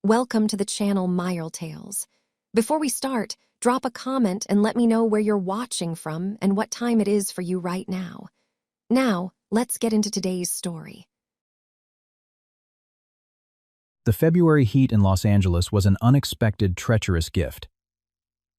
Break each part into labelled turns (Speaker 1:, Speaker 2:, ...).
Speaker 1: Welcome to the channel Mirelle Tales. Before we start, drop a comment and let me know where you're watching from and what time it is for you right now. Now, let's get into today's story.
Speaker 2: The February heat in Los Angeles was an unexpected, treacherous gift.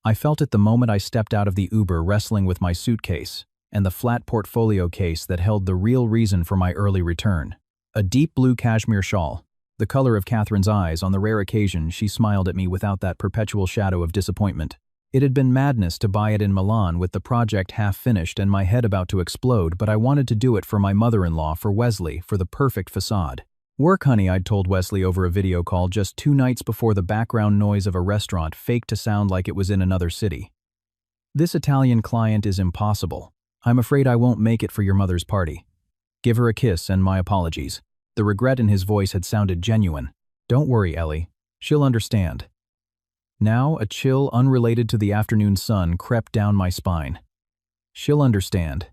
Speaker 2: I felt it the moment I stepped out of the Uber wrestling with my suitcase and the flat portfolio case that held the real reason for my early return. A deep blue cashmere shawl, the color of Catherine's eyes on the rare occasion she smiled at me without that perpetual shadow of disappointment. It had been madness to buy it in Milan with the project half finished and my head about to explode, but I wanted to do it for my mother-in-law, for Wesley, for the perfect facade. "Work, honey," I'd told Wesley over a video call just 2 nights before the background noise of a restaurant faked to sound like it was in another city. "This Italian client is impossible. I'm afraid I won't make it for your mother's party. Give her a kiss and my apologies." The regret in his voice had sounded genuine. "Don't worry, Ellie. She'll understand." Now, a chill unrelated to the afternoon sun crept down my spine. She'll understand.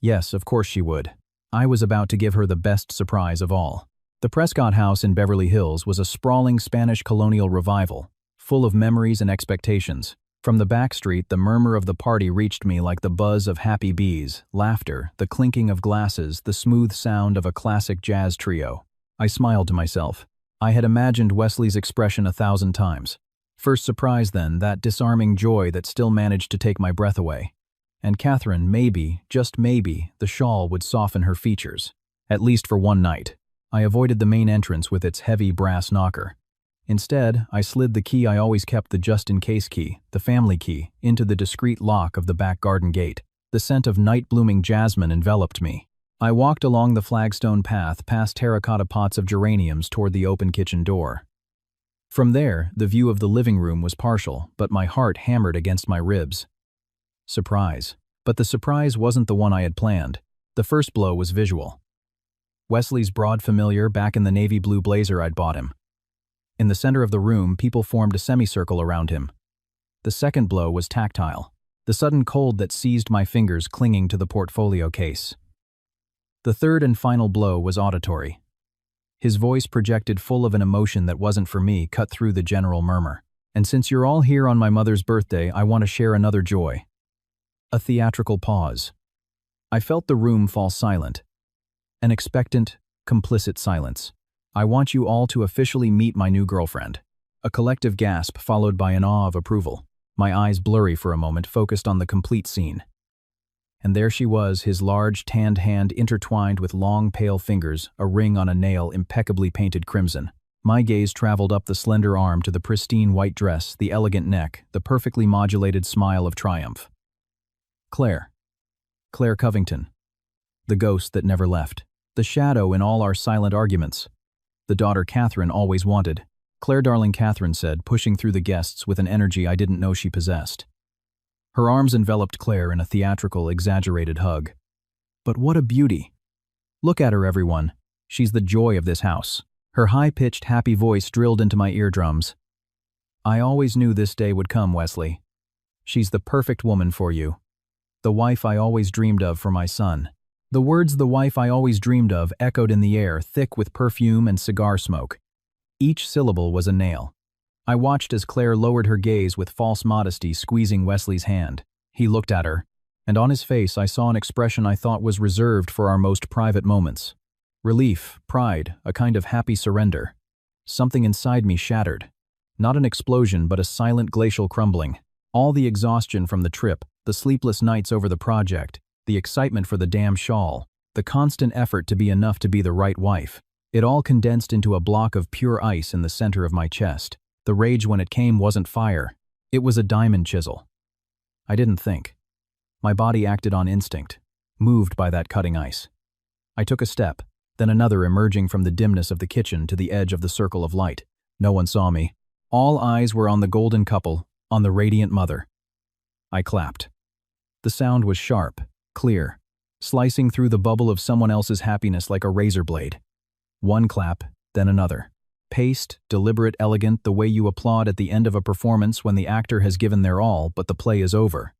Speaker 2: Yes, of course she would. I was about to give her the best surprise of all. The Prescott House in Beverly Hills was a sprawling Spanish colonial revival, full of memories and expectations. From the back street, the murmur of the party reached me like the buzz of happy bees, laughter, the clinking of glasses, the smooth sound of a classic jazz trio. I smiled to myself. I had imagined Wesley's expression 1,000 times. First surprise then, that disarming joy that still managed to take my breath away. And Catherine, maybe, just maybe, the shawl would soften her features. At least for one night. I avoided the main entrance with its heavy brass knocker. Instead, I slid the key I always kept, the just-in-case key, the family key, into the discreet lock of the back garden gate. The scent of night-blooming jasmine enveloped me. I walked along the flagstone path past terracotta pots of geraniums toward the open kitchen door. From there, the view of the living room was partial, but my heart hammered against my ribs. Surprise. But the surprise wasn't the one I had planned. The first blow was visual. Wesley's broad familiar back in the navy blue blazer I'd bought him. In the center of the room, people formed a semicircle around him. The second blow was tactile, the sudden cold that seized my fingers clinging to the portfolio case. The third and final blow was auditory. His voice, projected full of an emotion that wasn't for me, cut through the general murmur. "And since you're all here on my mother's birthday, I want to share another joy." A theatrical pause. I felt the room fall silent. An expectant, complicit silence. "I want you all to officially meet my new girlfriend." A collective gasp followed by an awe of approval. My eyes blurry for a moment, focused on the complete scene. And there she was, his large, tanned hand intertwined with long, pale fingers, a ring on a nail impeccably painted crimson. My gaze traveled up the slender arm to the pristine white dress, the elegant neck, the perfectly modulated smile of triumph. Claire. Claire Covington. The ghost that never left. The shadow in all our silent arguments. The daughter Catherine always wanted. "Claire, darling," Catherine said, pushing through the guests with an energy I didn't know she possessed. Her arms enveloped Claire in a theatrical, exaggerated hug. "But what a beauty! Look at her, everyone. She's the joy of this house." Her high-pitched, happy voice drilled into my eardrums. "I always knew this day would come, Wesley. She's the perfect woman for you. The wife I always dreamed of for my son." The words "the wife I always dreamed of" echoed in the air, thick with perfume and cigar smoke. Each syllable was a nail. I watched as Claire lowered her gaze with false modesty, squeezing Wesley's hand. He looked at her, and on his face I saw an expression I thought was reserved for our most private moments. Relief, pride, a kind of happy surrender. Something inside me shattered. Not an explosion, but a silent glacial crumbling. All the exhaustion from the trip, the sleepless nights over the project, the excitement for the damn shawl, the constant effort to be enough to be the right wife. It all condensed into a block of pure ice in the center of my chest. The rage when it came wasn't fire. It was a diamond chisel. I didn't think. My body acted on instinct, moved by that cutting ice. I took a step, then another, emerging from the dimness of the kitchen to the edge of the circle of light. No one saw me. All eyes were on the golden couple, on the radiant mother. I clapped. The sound was sharp, clear, slicing through the bubble of someone else's happiness like a razor blade. One clap, then another. Paced, deliberate, elegant, the way you applaud at the end of a performance when the actor has given their all, but the play is over.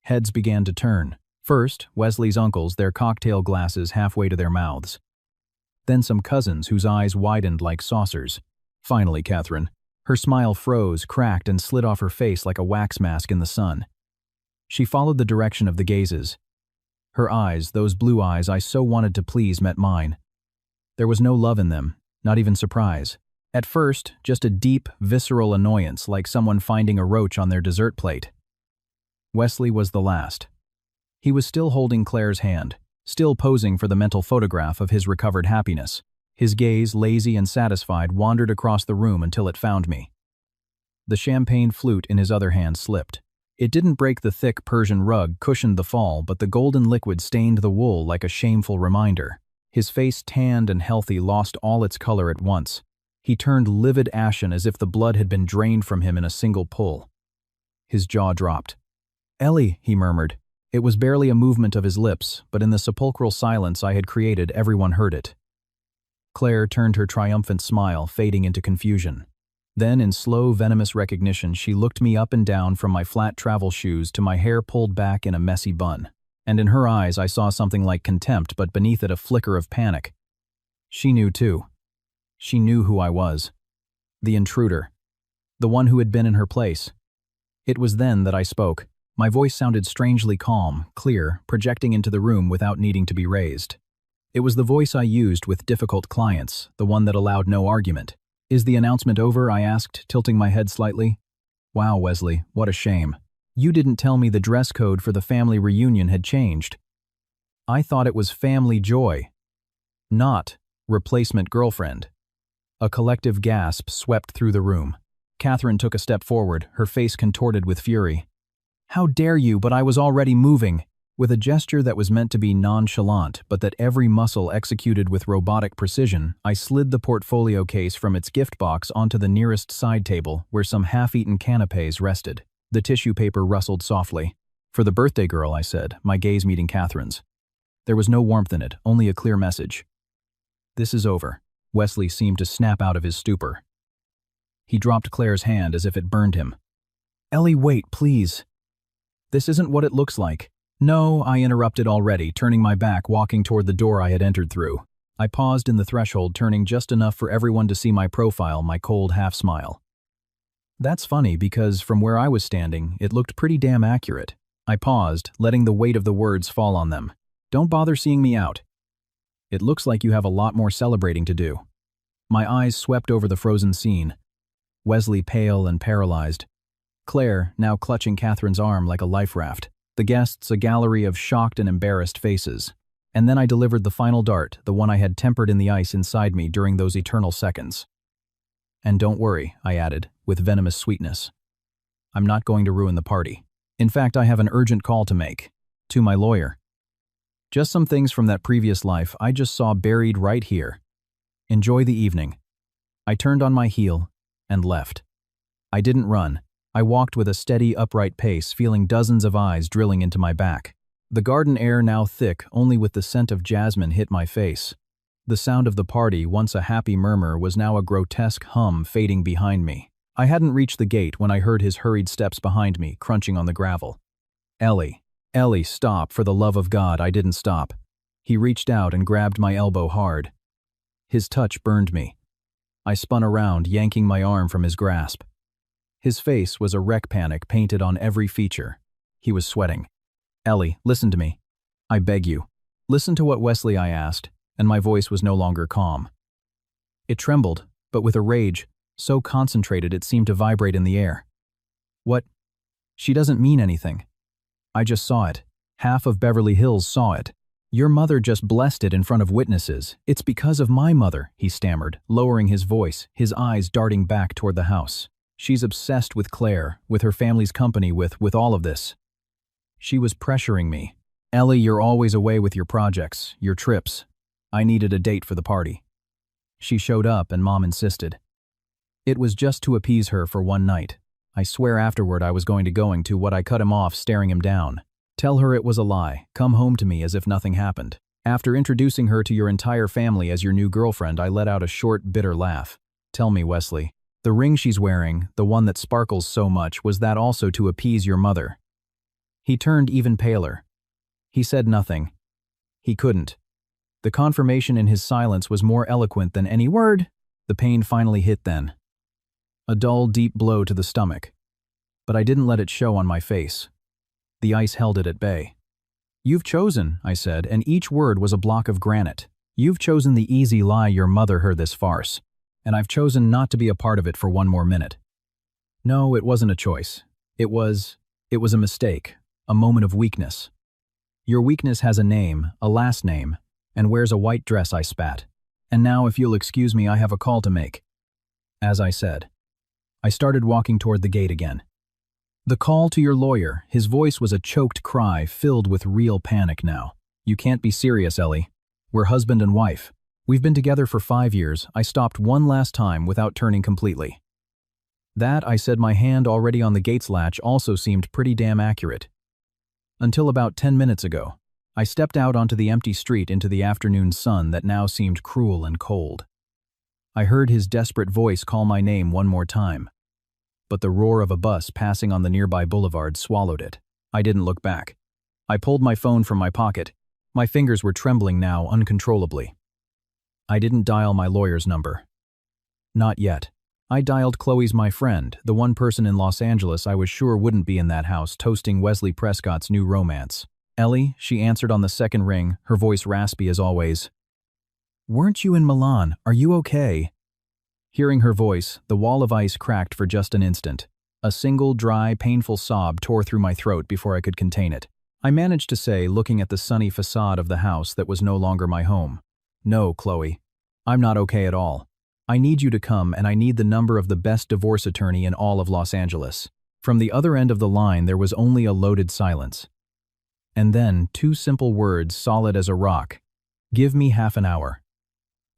Speaker 2: Heads began to turn. First, Wesley's uncles, their cocktail glasses halfway to their mouths. Then some cousins whose eyes widened like saucers. Finally, Catherine. Her smile froze, cracked, and slid off her face like a wax mask in the sun. She followed the direction of the gazes. Her eyes, those blue eyes I so wanted to please, met mine. There was no love in them, not even surprise. At first, just a deep, visceral annoyance, like someone finding a roach on their dessert plate. Wesley was the last. He was still holding Claire's hand, still posing for the mental photograph of his recovered happiness. His gaze, lazy and satisfied, wandered across the room until it found me. The champagne flute in his other hand slipped. It didn't break the thick Persian rug cushioned the fall, but the golden liquid stained the wool like a shameful reminder. His face, tanned and healthy, lost all its color at once. He turned livid ashen as if the blood had been drained from him in a single pull. His jaw dropped. "Ellie," he murmured. It was barely a movement of his lips, but in the sepulchral silence I had created, everyone heard it. Claire turned her triumphant smile, fading into confusion. Then, in slow, venomous recognition, she looked me up and down from my flat travel shoes to my hair pulled back in a messy bun. And in her eyes I saw something like contempt, but beneath it a flicker of panic. She knew too. She knew who I was. The intruder. The one who had been in her place. It was then that I spoke. My voice sounded strangely calm, clear, projecting into the room without needing to be raised. It was the voice I used with difficult clients, the one that allowed no argument. "Is the announcement over?" I asked, tilting my head slightly. "Wow, Wesley, what a shame. You didn't tell me the dress code for the family reunion had changed. I thought it was family joy, not replacement girlfriend." A collective gasp swept through the room. Catherine took a step forward, her face contorted with fury. "How dare you, but I was already moving." With a gesture that was meant to be nonchalant, but that every muscle executed with robotic precision, I slid the portfolio case from its gift box onto the nearest side table where some half-eaten canapés rested. The tissue paper rustled softly. "For the birthday girl," I said, my gaze meeting Catherine's. There was no warmth in it, only a clear message. "This is over." Wesley seemed to snap out of his stupor. He dropped Claire's hand as if it burned him. "Ellie, wait, please. This isn't what it looks like." "No," I interrupted already, turning my back, walking toward the door I had entered through. I paused in the threshold, turning just enough for everyone to see my profile, my cold half-smile. That's funny, because from where I was standing, it looked pretty damn accurate. I paused, letting the weight of the words fall on them. "Don't bother seeing me out. It looks like you have a lot more celebrating to do." My eyes swept over the frozen scene. Wesley pale and paralyzed. Claire, now clutching Catherine's arm like a life raft. The guests, a gallery of shocked and embarrassed faces. And then I delivered the final dart, the one I had tempered in the ice inside me during those eternal seconds. "And don't worry," I added, with venomous sweetness. "I'm not going to ruin the party. In fact, I have an urgent call to make. To my lawyer. Just some things from that previous life I just saw buried right here. Enjoy the evening." I turned on my heel and left. I didn't run. I walked with a steady, upright pace, feeling dozens of eyes drilling into my back. The garden air, now thick only with the scent of jasmine, hit my face. The sound of the party, once a happy murmur, was now a grotesque hum fading behind me. I hadn't reached the gate when I heard his hurried steps behind me, crunching on the gravel. "Ellie. Ellie, stop, for the love of God." I didn't stop. He reached out and grabbed my elbow hard. His touch burned me. I spun around, yanking my arm from his grasp. His face was a wreck panic painted on every feature. He was sweating. "Ellie, listen to me. I beg you. Listen to what Wesley," I asked, and my voice was no longer calm. It trembled, but with a rage, so concentrated it seemed to vibrate in the air. "What? She doesn't mean anything. I just saw it. Half of Beverly Hills saw it. Your mother just blessed it in front of witnesses. It's because of my mother," he stammered, lowering his voice, his eyes darting back toward the house. "She's obsessed with Claire, with her family's company, with all of this. She was pressuring me. Ellie, you're always away with your projects, your trips. I needed a date for the party. She showed up and Mom insisted. It was just to appease her for one night. I swear afterward I was going to what I cut him off, staring him down. Tell her it was a lie, come home to me as if nothing happened. After introducing her to your entire family as your new girlfriend, I let out a short, bitter laugh. Tell me, Wesley. The ring she's wearing, the one that sparkles so much, was that also to appease your mother?" He turned even paler. He said nothing. He couldn't. The confirmation in his silence was more eloquent than any word. The pain finally hit then. A dull, deep blow to the stomach. But I didn't let it show on my face. The ice held it at bay. "You've chosen," I said, and each word was a block of granite. "You've chosen the easy lie your mother heard this farce, and I've chosen not to be a part of it for one more minute." No, it wasn't a choice. It was a mistake, a moment of weakness. "Your weakness has a name, a last name, and wears a white dress," I spat. "And now, if you'll excuse me, I have a call to make." As I said, I started walking toward the gate again. "The call to your lawyer." His voice was a choked cry filled with real panic now. "You can't be serious, Ellie. We're husband and wife. We've been together for 5 years." I stopped one last time without turning completely. That, I said, my hand already on the gate's latch, also seemed pretty damn accurate. Until about 10 minutes ago, I stepped out onto the empty street into the afternoon sun that now seemed cruel and cold. I heard his desperate voice call my name one more time. But the roar of a bus passing on the nearby boulevard swallowed it. I didn't look back. I pulled my phone from my pocket. My fingers were trembling now uncontrollably. I didn't dial my lawyer's number. Not yet. I dialed Chloe's, my friend, the one person in Los Angeles I was sure wouldn't be in that house toasting Wesley Prescott's new romance. "Ellie," she answered on the second ring, her voice raspy as always. "Weren't you in Milan? Are you okay?" Hearing her voice, the wall of ice cracked for just an instant. A single, dry, painful sob tore through my throat before I could contain it. I managed to say, looking at the sunny facade of the house that was no longer my home, "No, Chloe. I'm not okay at all. I need you to come, and I need the number of the best divorce attorney in all of Los Angeles." From the other end of the line there was only a loaded silence. And then, 2 simple words solid as a rock. "Give me half an hour."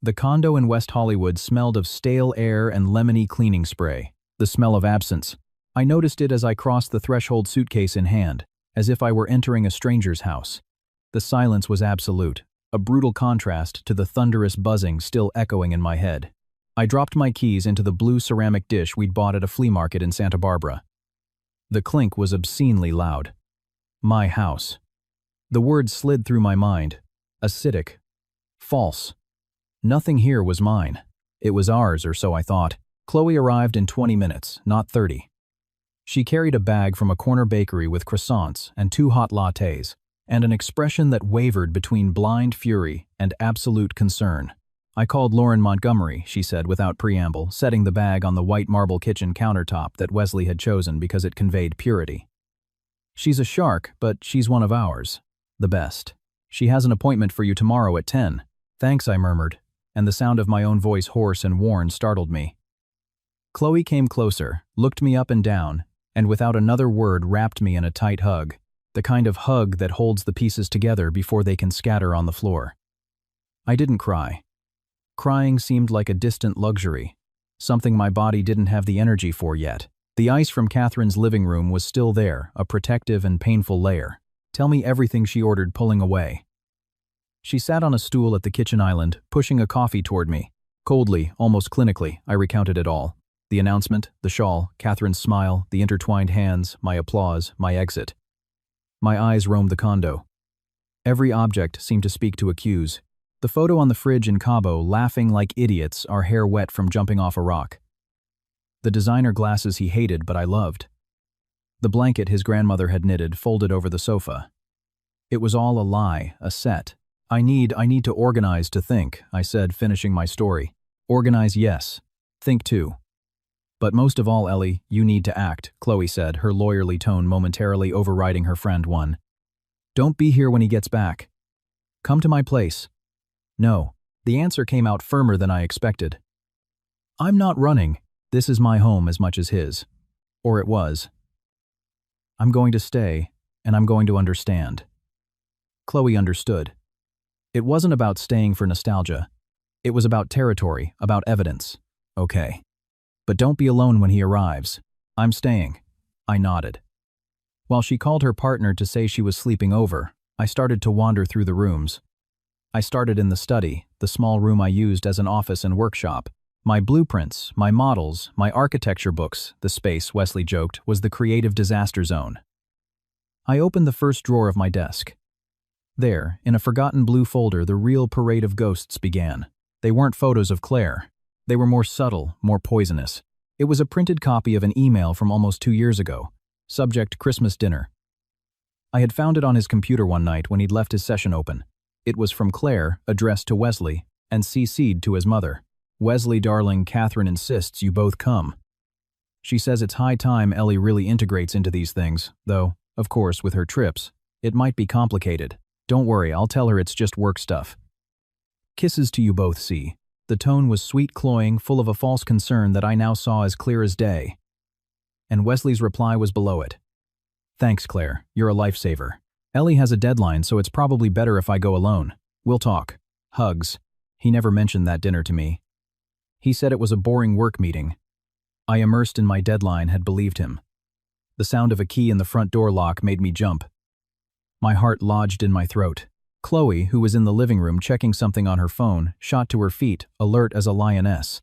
Speaker 2: The condo in West Hollywood smelled of stale air and lemony cleaning spray, the smell of absence. I noticed it as I crossed the threshold, suitcase in hand, as if I were entering a stranger's house. The silence was absolute, a brutal contrast to the thunderous buzzing still echoing in my head. I dropped my keys into the blue ceramic dish we'd bought at a flea market in Santa Barbara. The clink was obscenely loud. My house. The words slid through my mind. Acidic. False. Nothing here was mine. It was ours, or so I thought. Chloe arrived in 20 minutes, not 30. She carried a bag from a corner bakery with croissants and 2 hot lattes, and an expression that wavered between blind fury and absolute concern. "I called Lauren Montgomery," she said without preamble, setting the bag on the white marble kitchen countertop that Wesley had chosen because it conveyed purity. "She's a shark, but she's one of ours. The best. She has an appointment for you tomorrow at 10. "Thanks," I murmured, and the sound of my own voice, hoarse and worn, startled me. Chloe came closer, looked me up and down, and without another word wrapped me in a tight hug, the kind of hug that holds the pieces together before they can scatter on the floor. I didn't cry. Crying seemed like a distant luxury, something my body didn't have the energy for yet. The ice from Catherine's living room was still there, a protective and painful layer. "Tell me everything," she ordered, pulling away. She sat on a stool at the kitchen island, pushing a coffee toward me. Coldly, almost clinically, I recounted it all. The announcement, the shawl, Catherine's smile, the intertwined hands, my applause, my exit. My eyes roamed the condo. Every object seemed to speak to accuse. The photo on the fridge in Cabo, laughing like idiots, our hair wet from jumping off a rock. The designer glasses he hated but I loved. The blanket his grandmother had knitted, folded over the sofa. It was all a lie, a set. I need to organize, to think," I said, finishing my story. "Organize, yes. Think too. But most of all, Ellie, you need to act," Chloe said, her lawyerly tone momentarily overriding her friend one. "Don't be here when he gets back. Come to my place." "No." The answer came out firmer than I expected. "I'm not running. This is my home as much as his. Or it was. I'm going to stay, and I'm going to understand." Chloe understood. It wasn't about staying for nostalgia. It was about territory, about evidence. "Okay. But don't be alone when he arrives." "I'm staying." I nodded. While she called her partner to say she was sleeping over, I started to wander through the rooms. I started in the study, the small room I used as an office and workshop. My blueprints, my models, my architecture books, the space, Wesley joked, was the creative disaster zone. I opened the first drawer of my desk. There, in a forgotten blue folder, the real parade of ghosts began. They weren't photos of Claire. They were more subtle, more poisonous. It was a printed copy of an email from almost 2 years ago. Subject: Christmas dinner. I had found it on his computer one night when he'd left his session open. It was from Claire, addressed to Wesley, and CC'd to his mother. Wesley, darling, Catherine insists you both come. She says it's high time Ellie really integrates into these things, though, of course, with her trips, it might be complicated. Don't worry, I'll tell her it's just work stuff. Kisses to you both, C. The tone was sweet, cloying, full of a false concern that I now saw as clear as day. And Wesley's reply was below it. Thanks, Claire. You're a lifesaver. Ellie has a deadline, so it's probably better if I go alone. We'll talk. Hugs. He never mentioned that dinner to me. He said it was a boring work meeting. I, immersed in my deadline, had believed him. The sound of a key in the front door lock made me jump. My heart lodged in my throat. Chloe, who was in the living room checking something on her phone, shot to her feet, alert as a lioness.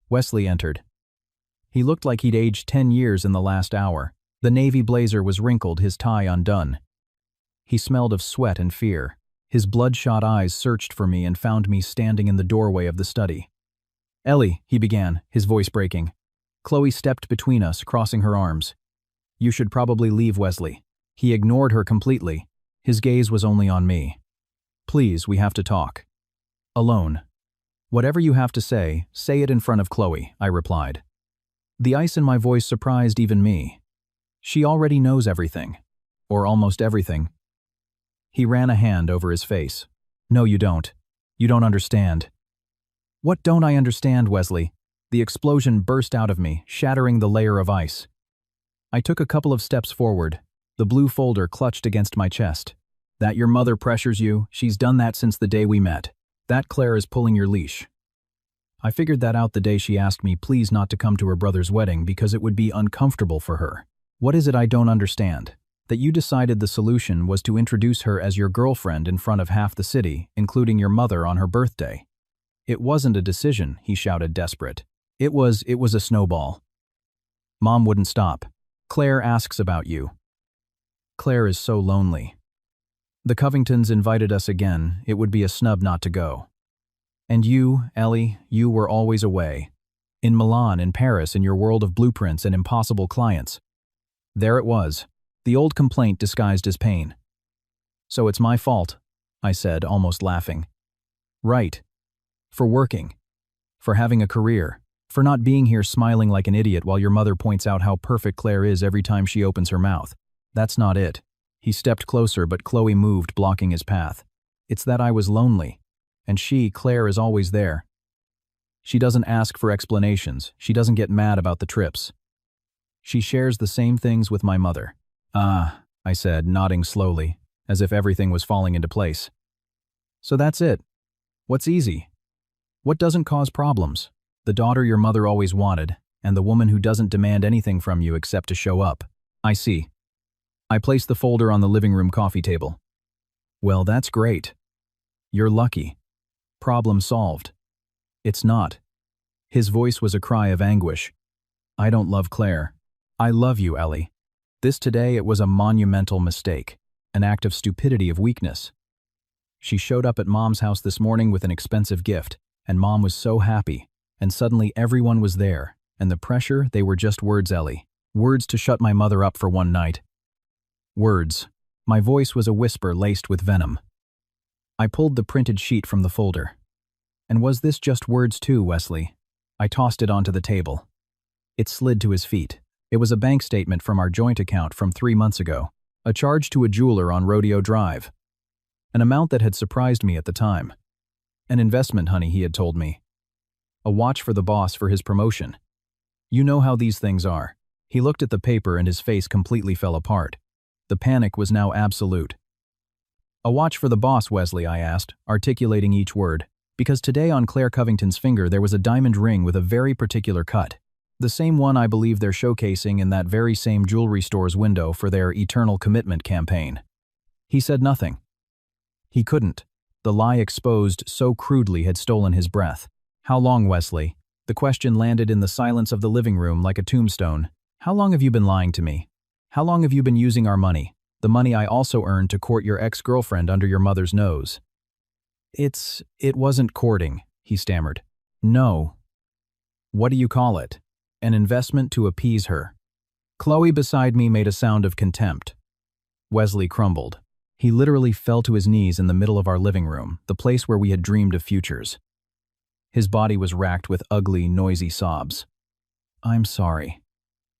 Speaker 2: Wesley entered. He looked like he'd aged 10 years in the last hour. The navy blazer was wrinkled, his tie undone. He smelled of sweat and fear. His bloodshot eyes searched for me and found me standing in the doorway of the study. Ellie, he began, his voice breaking. Chloe stepped between us, crossing her arms. You should probably leave, Wesley. He ignored her completely. His gaze was only on me. Please, we have to talk. Alone. Whatever you have to say it in front of Chloe, I replied. The ice in my voice surprised even me. She already knows everything. Or almost everything. He ran a hand over his face. No, you don't. You don't understand. What don't I understand, Wesley? The explosion burst out of me, shattering the layer of ice. I took a couple of steps forward. The blue folder clutched against my chest. That your mother pressures you, she's done that since the day we met. That Claire is pulling your leash. I figured that out the day she asked me please not to come to her brother's wedding because it would be uncomfortable for her. What is it I don't understand? That you decided the solution was to introduce her as your girlfriend in front of half the city, including your mother on her birthday. It wasn't a decision, he shouted, desperate. It was a snowball. Mom wouldn't stop. Claire asks about you. Claire is so lonely. The Covingtons invited us again. It would be a snub not to go. And you, Ellie, you were always away. In Milan, in Paris, in your world of blueprints and impossible clients. There it was. The old complaint disguised as pain. So it's my fault, I said, almost laughing. Right. For working. For having a career. For not being here smiling like an idiot while your mother points out how perfect Claire is every time she opens her mouth. That's not it. He stepped closer, but Chloe moved, blocking his path. It's that I was lonely. And she, Claire, is always there. She doesn't ask for explanations. She doesn't get mad about the trips. She shares the same things with my mother. Ah, I said, nodding slowly, as if everything was falling into place. So that's it. What's easy? What doesn't cause problems? The daughter your mother always wanted, and the woman who doesn't demand anything from you except to show up. I see. I placed the folder on the living room coffee table. Well, that's great. You're lucky. Problem solved. It's not. His voice was a cry of anguish. I don't love Claire. I love you, Ellie. This today it was a monumental mistake, an act of stupidity, of weakness. She showed up at Mom's house this morning with an expensive gift, and Mom was so happy, and suddenly everyone was there, and the pressure, they were just words, Ellie. Words to shut my mother up for one night. Words. My voice was a whisper laced with venom. I pulled the printed sheet from the folder. And was this just words too, Wesley? I tossed it onto the table. It slid to his feet. It was a bank statement from our joint account from 3 months ago, a charge to a jeweler on Rodeo Drive. An amount that had surprised me at the time. An investment, honey, he had told me. A watch for the boss for his promotion. You know how these things are. He looked at the paper and his face completely fell apart. The panic was now absolute. A watch for the boss, Wesley, I asked, articulating each word, because today on Claire Covington's finger there was a diamond ring with a very particular cut. The same one I believe they're showcasing in that very same jewelry store's window for their Eternal Commitment campaign. He said nothing. He couldn't. The lie exposed so crudely had stolen his breath. How long, Wesley? The question landed in the silence of the living room like a tombstone. How long have you been lying to me? How long have you been using our money? The money I also earned to court your ex-girlfriend under your mother's nose. It wasn't courting, he stammered. No, What do you call it? An investment to appease her. Chloe beside me made a sound of contempt. Wesley crumbled. He literally fell to his knees in the middle of our living room, the place where we had dreamed of futures. His body was racked with ugly, noisy sobs. I'm sorry.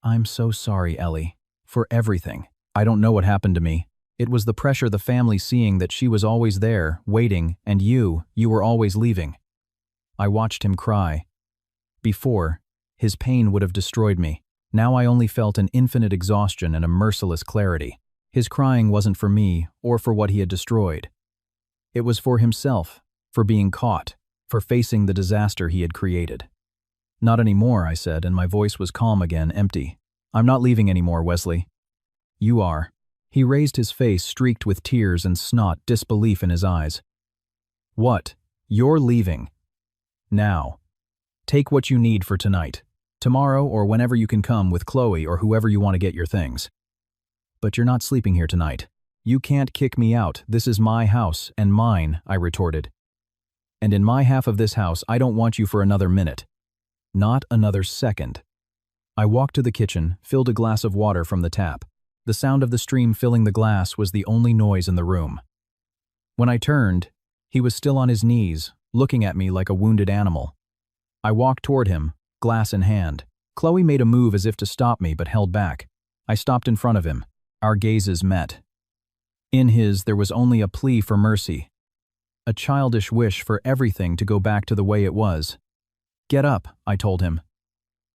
Speaker 2: I'm so sorry, Ellie. For everything. I don't know what happened to me. It was the pressure the family seeing that she was always there, waiting, and you were always leaving. I watched him cry. Before, his pain would have destroyed me. Now I only felt an infinite exhaustion and a merciless clarity. His crying wasn't for me or for what he had destroyed. It was for himself, for being caught, for facing the disaster he had created. Not anymore, I said, and my voice was calm again, empty. I'm not leaving anymore, Wesley. You are. He raised his face streaked with tears and snot, disbelief in his eyes. What? You're leaving. Now. Take what you need for tonight. Tomorrow or whenever you can come with Chloe or whoever you want to get your things. But you're not sleeping here tonight. You can't kick me out. This is my house and mine, I retorted. And in my half of this house, I don't want you for another minute. Not another second. I walked to the kitchen, filled a glass of water from the tap. The sound of the stream filling the glass was the only noise in the room. When I turned, he was still on his knees, looking at me like a wounded animal. I walked toward him, glass in hand. Chloe made a move as if to stop me, but held back. I stopped in front of him. Our gazes met. In his, there was only a plea for mercy. A childish wish for everything to go back to the way it was. Get up, I told him.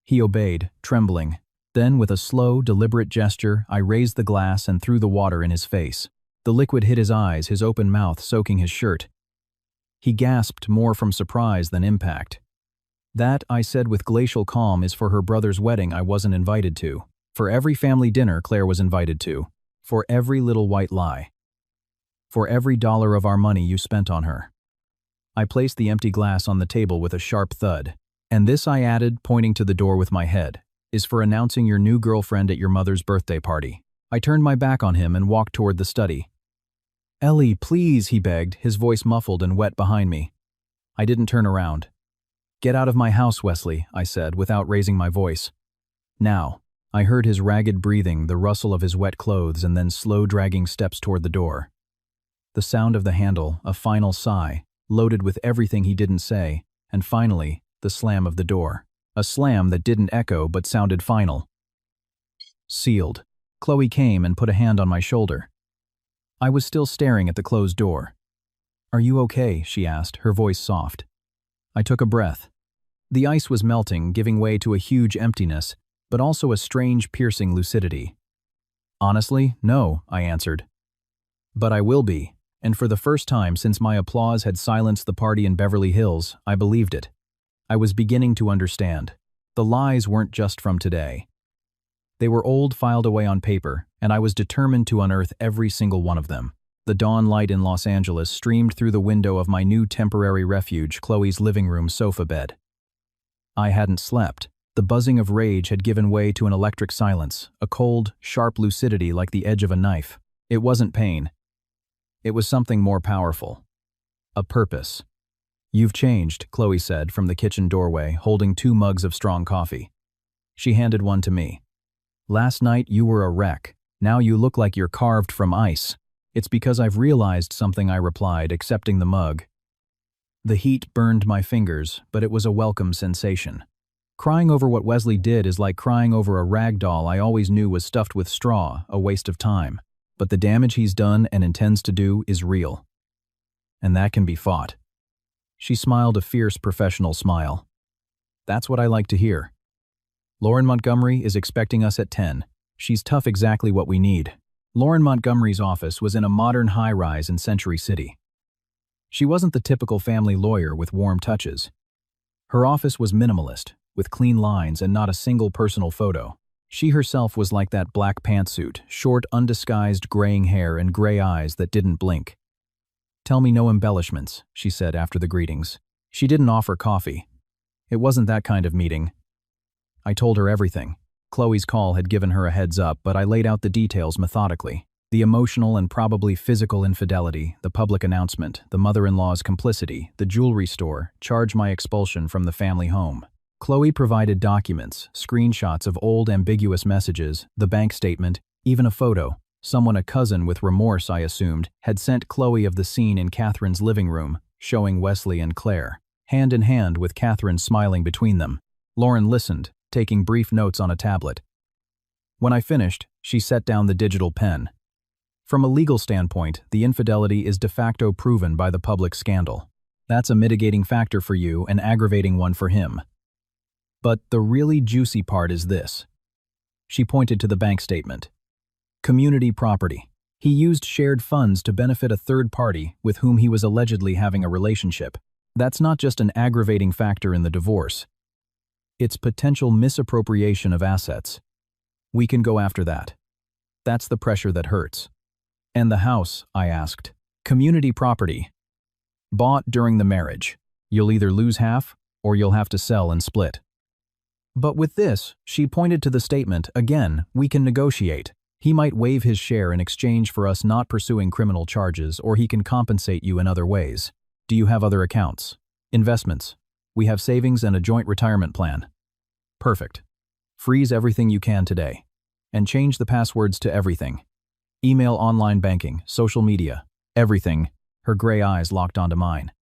Speaker 2: He obeyed, trembling. Then, with a slow, deliberate gesture, I raised the glass and threw the water in his face. The liquid hit his eyes, his open mouth soaking his shirt. He gasped more from surprise than impact. That, I said with glacial calm, is for her brother's wedding I wasn't invited to. For every family dinner Claire was invited to. For every little white lie. For every dollar of our money you spent on her. I placed the empty glass on the table with a sharp thud. And this, I added, pointing to the door with my head, is for announcing your new girlfriend at your mother's birthday party. I turned my back on him and walked toward the study. Ellie, please, he begged, his voice muffled and wet behind me. I didn't turn around. Get out of my house, Wesley, I said, without raising my voice. Now. I heard his ragged breathing, the rustle of his wet clothes, and then slow dragging steps toward the door. The sound of the handle, a final sigh, loaded with everything he didn't say, and finally, the slam of the door. A slam that didn't echo but sounded final. Sealed. Chloe came and put a hand on my shoulder. I was still staring at the closed door. Are you okay? She asked, her voice soft. I took a breath. The ice was melting, giving way to a huge emptiness, but also a strange, piercing lucidity. Honestly, no, I answered. But I will be, and for the first time since my applause had silenced the party in Beverly Hills, I believed it. I was beginning to understand. The lies weren't just from today. They were old, filed away on paper, and I was determined to unearth every single one of them. The dawn light in Los Angeles streamed through the window of my new temporary refuge, Chloe's living room sofa bed. I hadn't slept. The buzzing of rage had given way to an electric silence, a cold, sharp lucidity like the edge of a knife. It wasn't pain. It was something more powerful. A purpose. You've changed, Chloe said from the kitchen doorway, holding 2 mugs of strong coffee. She handed one to me. Last night you were a wreck. Now you look like you're carved from ice. It's because I've realized something, I replied, accepting the mug. The heat burned my fingers, but it was a welcome sensation. Crying over what Wesley did is like crying over a rag doll I always knew was stuffed with straw, a waste of time. But the damage he's done and intends to do is real. And that can be fought. She smiled a fierce professional smile. That's what I like to hear. Lauren Montgomery is expecting us at 10. She's tough, exactly what we need. Lauren Montgomery's office was in a modern high-rise in Century City. She wasn't the typical family lawyer with warm touches. Her office was minimalist, with clean lines and not a single personal photo. She herself was like that black pantsuit, short, undisguised graying hair and gray eyes that didn't blink. Tell me no embellishments, she said after the greetings. She didn't offer coffee. It wasn't that kind of meeting. I told her everything. Chloe's call had given her a heads up, but I laid out the details methodically. The emotional and probably physical infidelity, the public announcement, the mother-in-law's complicity, the jewelry store, charge my expulsion from the family home. Chloe provided documents, screenshots of old ambiguous messages, the bank statement, even a photo. Someone, a cousin with remorse I assumed, had sent Chloe of the scene in Catherine's living room, showing Wesley and Claire, hand in hand with Catherine smiling between them. Lauren listened, taking brief notes on a tablet. When I finished, she set down the digital pen. From a legal standpoint, the infidelity is de facto proven by the public scandal. That's a mitigating factor for you, an aggravating one for him. But the really juicy part is this. She pointed to the bank statement. Community property. He used shared funds to benefit a third party with whom he was allegedly having a relationship. That's not just an aggravating factor in the divorce. It's potential misappropriation of assets. We can go after that. That's the pressure that hurts. And the house, I asked. Community property. Bought during the marriage. You'll either lose half, or you'll have to sell and split. But with this, she pointed to the statement, again, we can negotiate. He might waive his share in exchange for us not pursuing criminal charges, or he can compensate you in other ways. Do you have other accounts? Investments? We have savings and a joint retirement plan. Perfect. Freeze everything you can today. And change the passwords to everything. Email, online banking, social media, everything. Her gray eyes locked onto mine.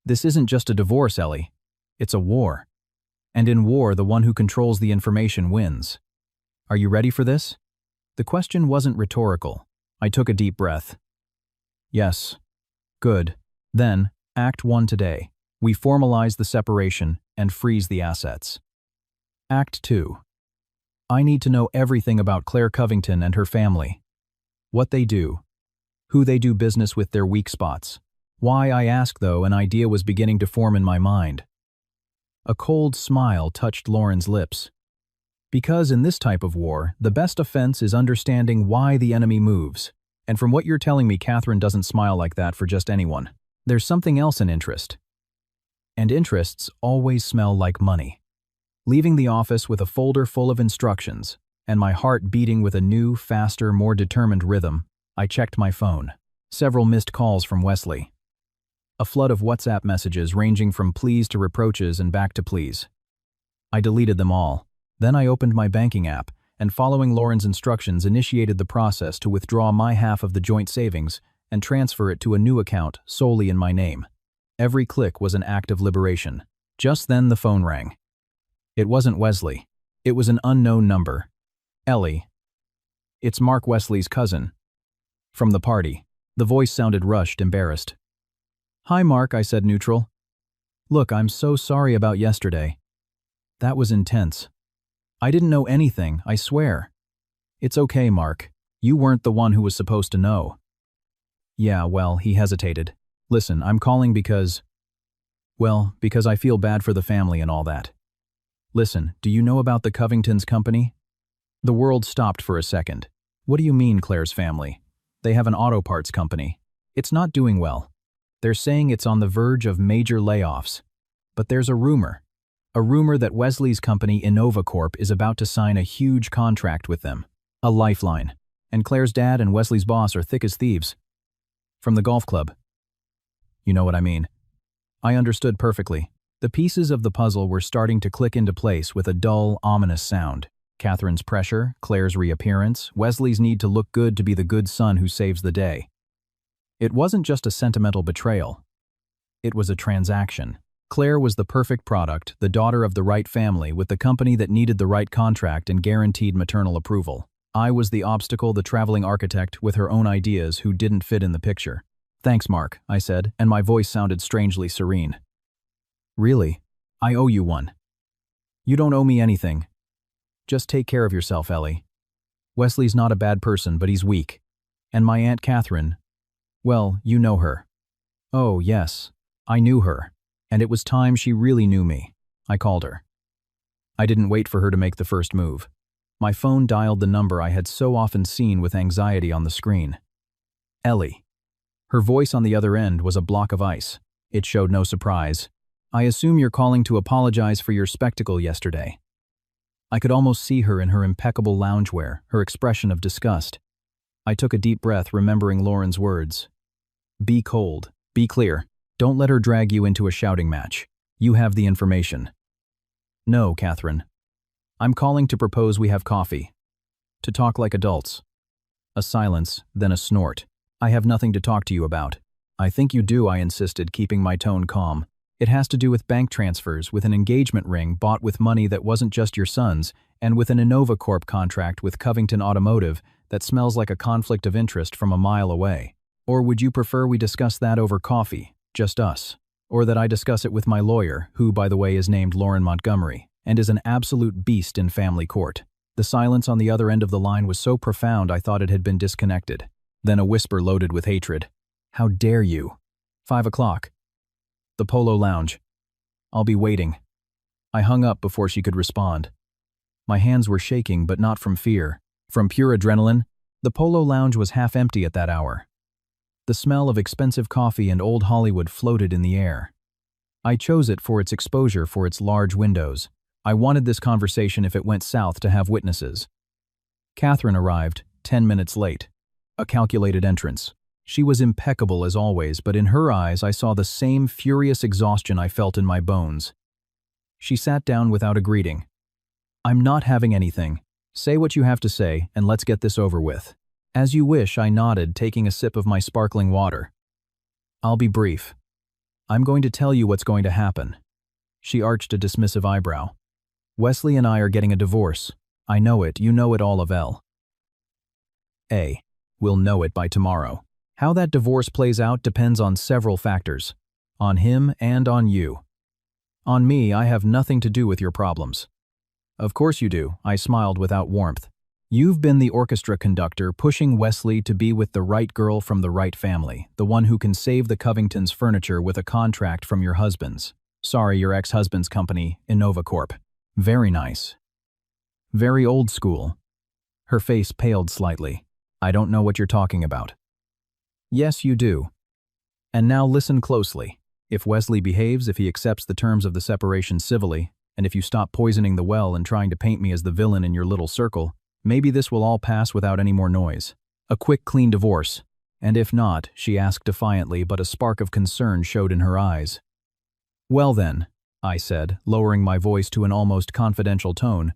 Speaker 2: This isn't just a divorce, Ellie. It's a war. And in war, the one who controls the information wins. Are you ready for this? The question wasn't rhetorical. I took a deep breath. Yes. Good. Then, Act 1 today. We formalize the separation and freeze the assets. Act 2. I need to know everything about Claire Covington and her family. What they do. Who they do business with, their weak spots. Why, I ask though, an idea was beginning to form in my mind. A cold smile touched Lauren's lips. Because in this type of war, the best offense is understanding why the enemy moves. And from what you're telling me, Catherine doesn't smile like that for just anyone. There's something else in interest. And interests always smell like money. Leaving the office with a folder full of instructions, and my heart beating with a new, faster, more determined rhythm, I checked my phone. Several missed calls from Wesley. A flood of WhatsApp messages ranging from please to reproaches and back to please. I deleted them all. Then I opened my banking app, and following Lauren's instructions initiated the process to withdraw my half of the joint savings and transfer it to a new account solely in my name. Every click was an act of liberation. Just then the phone rang. It wasn't Wesley. It was an unknown number. Ellie. It's Mark, Wesley's cousin. From the party. The voice sounded rushed, embarrassed. Hi Mark, I said neutral. Look, I'm so sorry about yesterday. That was intense. I didn't know anything, I swear. It's okay, Mark. You weren't the one who was supposed to know. Yeah, well, he hesitated. Listen, I'm calling because I feel bad for the family and all that. Listen, do you know about the Covington's company? The world stopped for a second. What do you mean, Claire's family? They have an auto parts company. It's not doing well. They're saying it's on the verge of major layoffs. But there's a rumor that Wesley's company, Innova Corp, is about to sign a huge contract with them. A lifeline. And Claire's dad and Wesley's boss are thick as thieves. From the golf club. You know what I mean. I understood perfectly. The pieces of the puzzle were starting to click into place with a dull, ominous sound. Catherine's pressure, Claire's reappearance, Wesley's need to look good to be the good son who saves the day. It wasn't just a sentimental betrayal. It was a transaction. Claire was the perfect product, the daughter of the right family with the company that needed the right contract and guaranteed maternal approval. I was the obstacle, the traveling architect with her own ideas who didn't fit in the picture. Thanks, Mark, I said, and my voice sounded strangely serene. Really? I owe you one. You don't owe me anything. Just take care of yourself, Ellie. Wesley's not a bad person, but he's weak. And my Aunt Catherine, well, you know her. Oh, yes. I knew her. And it was time she really knew me. I called her. I didn't wait for her to make the first move. My phone dialed the number I had so often seen with anxiety on the screen. Ellie. Her voice on the other end was a block of ice. It showed no surprise. I assume you're calling to apologize for your spectacle yesterday. I could almost see her in her impeccable loungewear, her expression of disgust. I took a deep breath, remembering Lauren's words. Be cold. Be clear. Don't let her drag you into a shouting match. You have the information. No, Catherine. I'm calling to propose we have coffee. To talk like adults. A silence, then a snort. I have nothing to talk to you about. I think you do, I insisted, keeping my tone calm. It has to do with bank transfers, with an engagement ring bought with money that wasn't just your son's, and with an Innova Corp contract with Covington Automotive that smells like a conflict of interest from a mile away. Or would you prefer we discuss that over coffee, just us? Or that I discuss it with my lawyer, who, by the way, is named Lauren Montgomery, and is an absolute beast in family court? The silence on the other end of the line was so profound I thought it had been disconnected. Then a whisper loaded with hatred. How dare you? 5 o'clock. The Polo Lounge. I'll be waiting. I hung up before she could respond. My hands were shaking, but not from fear. From pure adrenaline. The Polo Lounge was half empty at that hour. The smell of expensive coffee and old Hollywood floated in the air. I chose it for its exposure, for its large windows. I wanted this conversation, if it went south, to have witnesses. Catherine arrived, 10 minutes late. A calculated entrance. She was impeccable as always, but in her eyes I saw the same furious exhaustion I felt in my bones. She sat down without a greeting. I'm not having anything. Say what you have to say, and let's get this over with. As you wish, I nodded, taking a sip of my sparkling water. I'll be brief. I'm going to tell you what's going to happen. She arched a dismissive eyebrow. Wesley and I are getting a divorce. I know it, you know it all of L. A. We'll know it by tomorrow. How that divorce plays out depends on several factors. On him and on you. On me, I have nothing to do with your problems. Of course you do, I smiled without warmth. You've been the orchestra conductor pushing Wesley to be with the right girl from the right family, the one who can save the Covington's furniture with a contract from your husband's. Sorry, your ex-husband's company, Innova Corp. Very nice. Very old school. Her face paled slightly. I don't know what you're talking about. Yes, you do. And now listen closely. If Wesley behaves, if he accepts the terms of the separation civilly, and if you stop poisoning the well and trying to paint me as the villain in your little circle, maybe this will all pass without any more noise. A quick, clean divorce. And if not, she asked defiantly, but a spark of concern showed in her eyes. Well then, I said, lowering my voice to an almost confidential tone.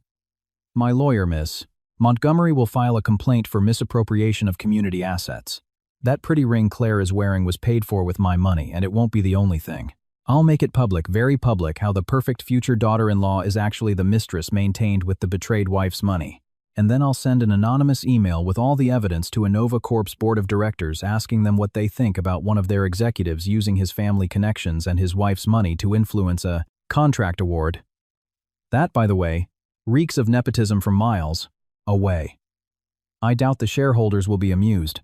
Speaker 2: My lawyer, Miss Montgomery, will file a complaint for misappropriation of community assets. That pretty ring Claire is wearing was paid for with my money, and it won't be the only thing. I'll make it public, very public, how the perfect future daughter-in-law is actually the mistress maintained with the betrayed wife's money. And then I'll send an anonymous email with all the evidence to Innova Corp's board of directors asking them what they think about one of their executives using his family connections and his wife's money to influence a contract award. That, by the way, reeks of nepotism from miles away. I doubt the shareholders will be amused.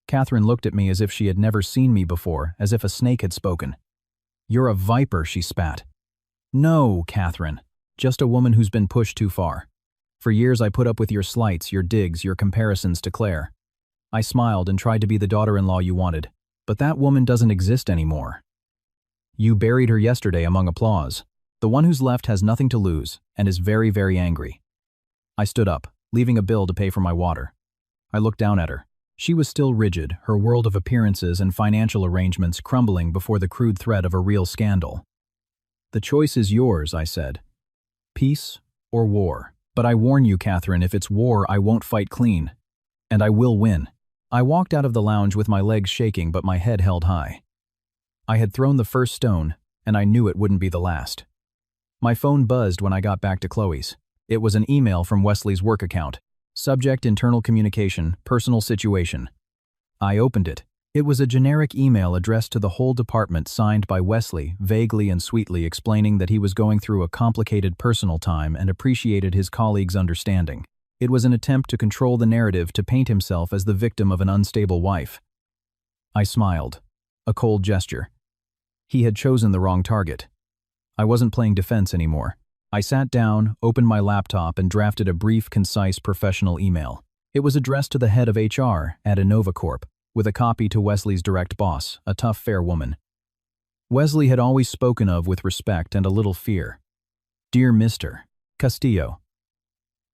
Speaker 2: Catherine looked at me as if she had never seen me before, as if a snake had spoken. You're a viper, she spat. No, Catherine. Just a woman who's been pushed too far. For years I put up with your slights, your digs, your comparisons to Claire. I smiled and tried to be the daughter-in-law you wanted, but that woman doesn't exist anymore. You buried her yesterday among applause. The one who's left has nothing to lose and is very, very angry. I stood up, leaving a bill to pay for my water. I looked down at her. She was still rigid, her world of appearances and financial arrangements crumbling before the crude threat of a real scandal. The choice is yours, I said. Peace or war. But I warn you, Catherine, if it's war, I won't fight clean. And I will win. I walked out of the lounge with my legs shaking but my head held high. I had thrown the first stone, and I knew it wouldn't be the last. My phone buzzed when I got back to Chloe's. It was an email from Wesley's work account. Subject: internal communication, personal situation. I opened it. It was a generic email addressed to the whole department, signed by Wesley, vaguely and sweetly explaining that he was going through a complicated personal time and appreciated his colleagues' understanding. It was an attempt to control the narrative, to paint himself as the victim of an unstable wife. I smiled. A cold gesture. He had chosen the wrong target. I wasn't playing defense anymore. I sat down, opened my laptop, and drafted a brief, concise, professional email. It was addressed to the head of HR at Innova Corp, with a copy to Wesley's direct boss, a tough, fair woman. Wesley had always spoken of with respect and a little fear. Dear Mr. Castillo,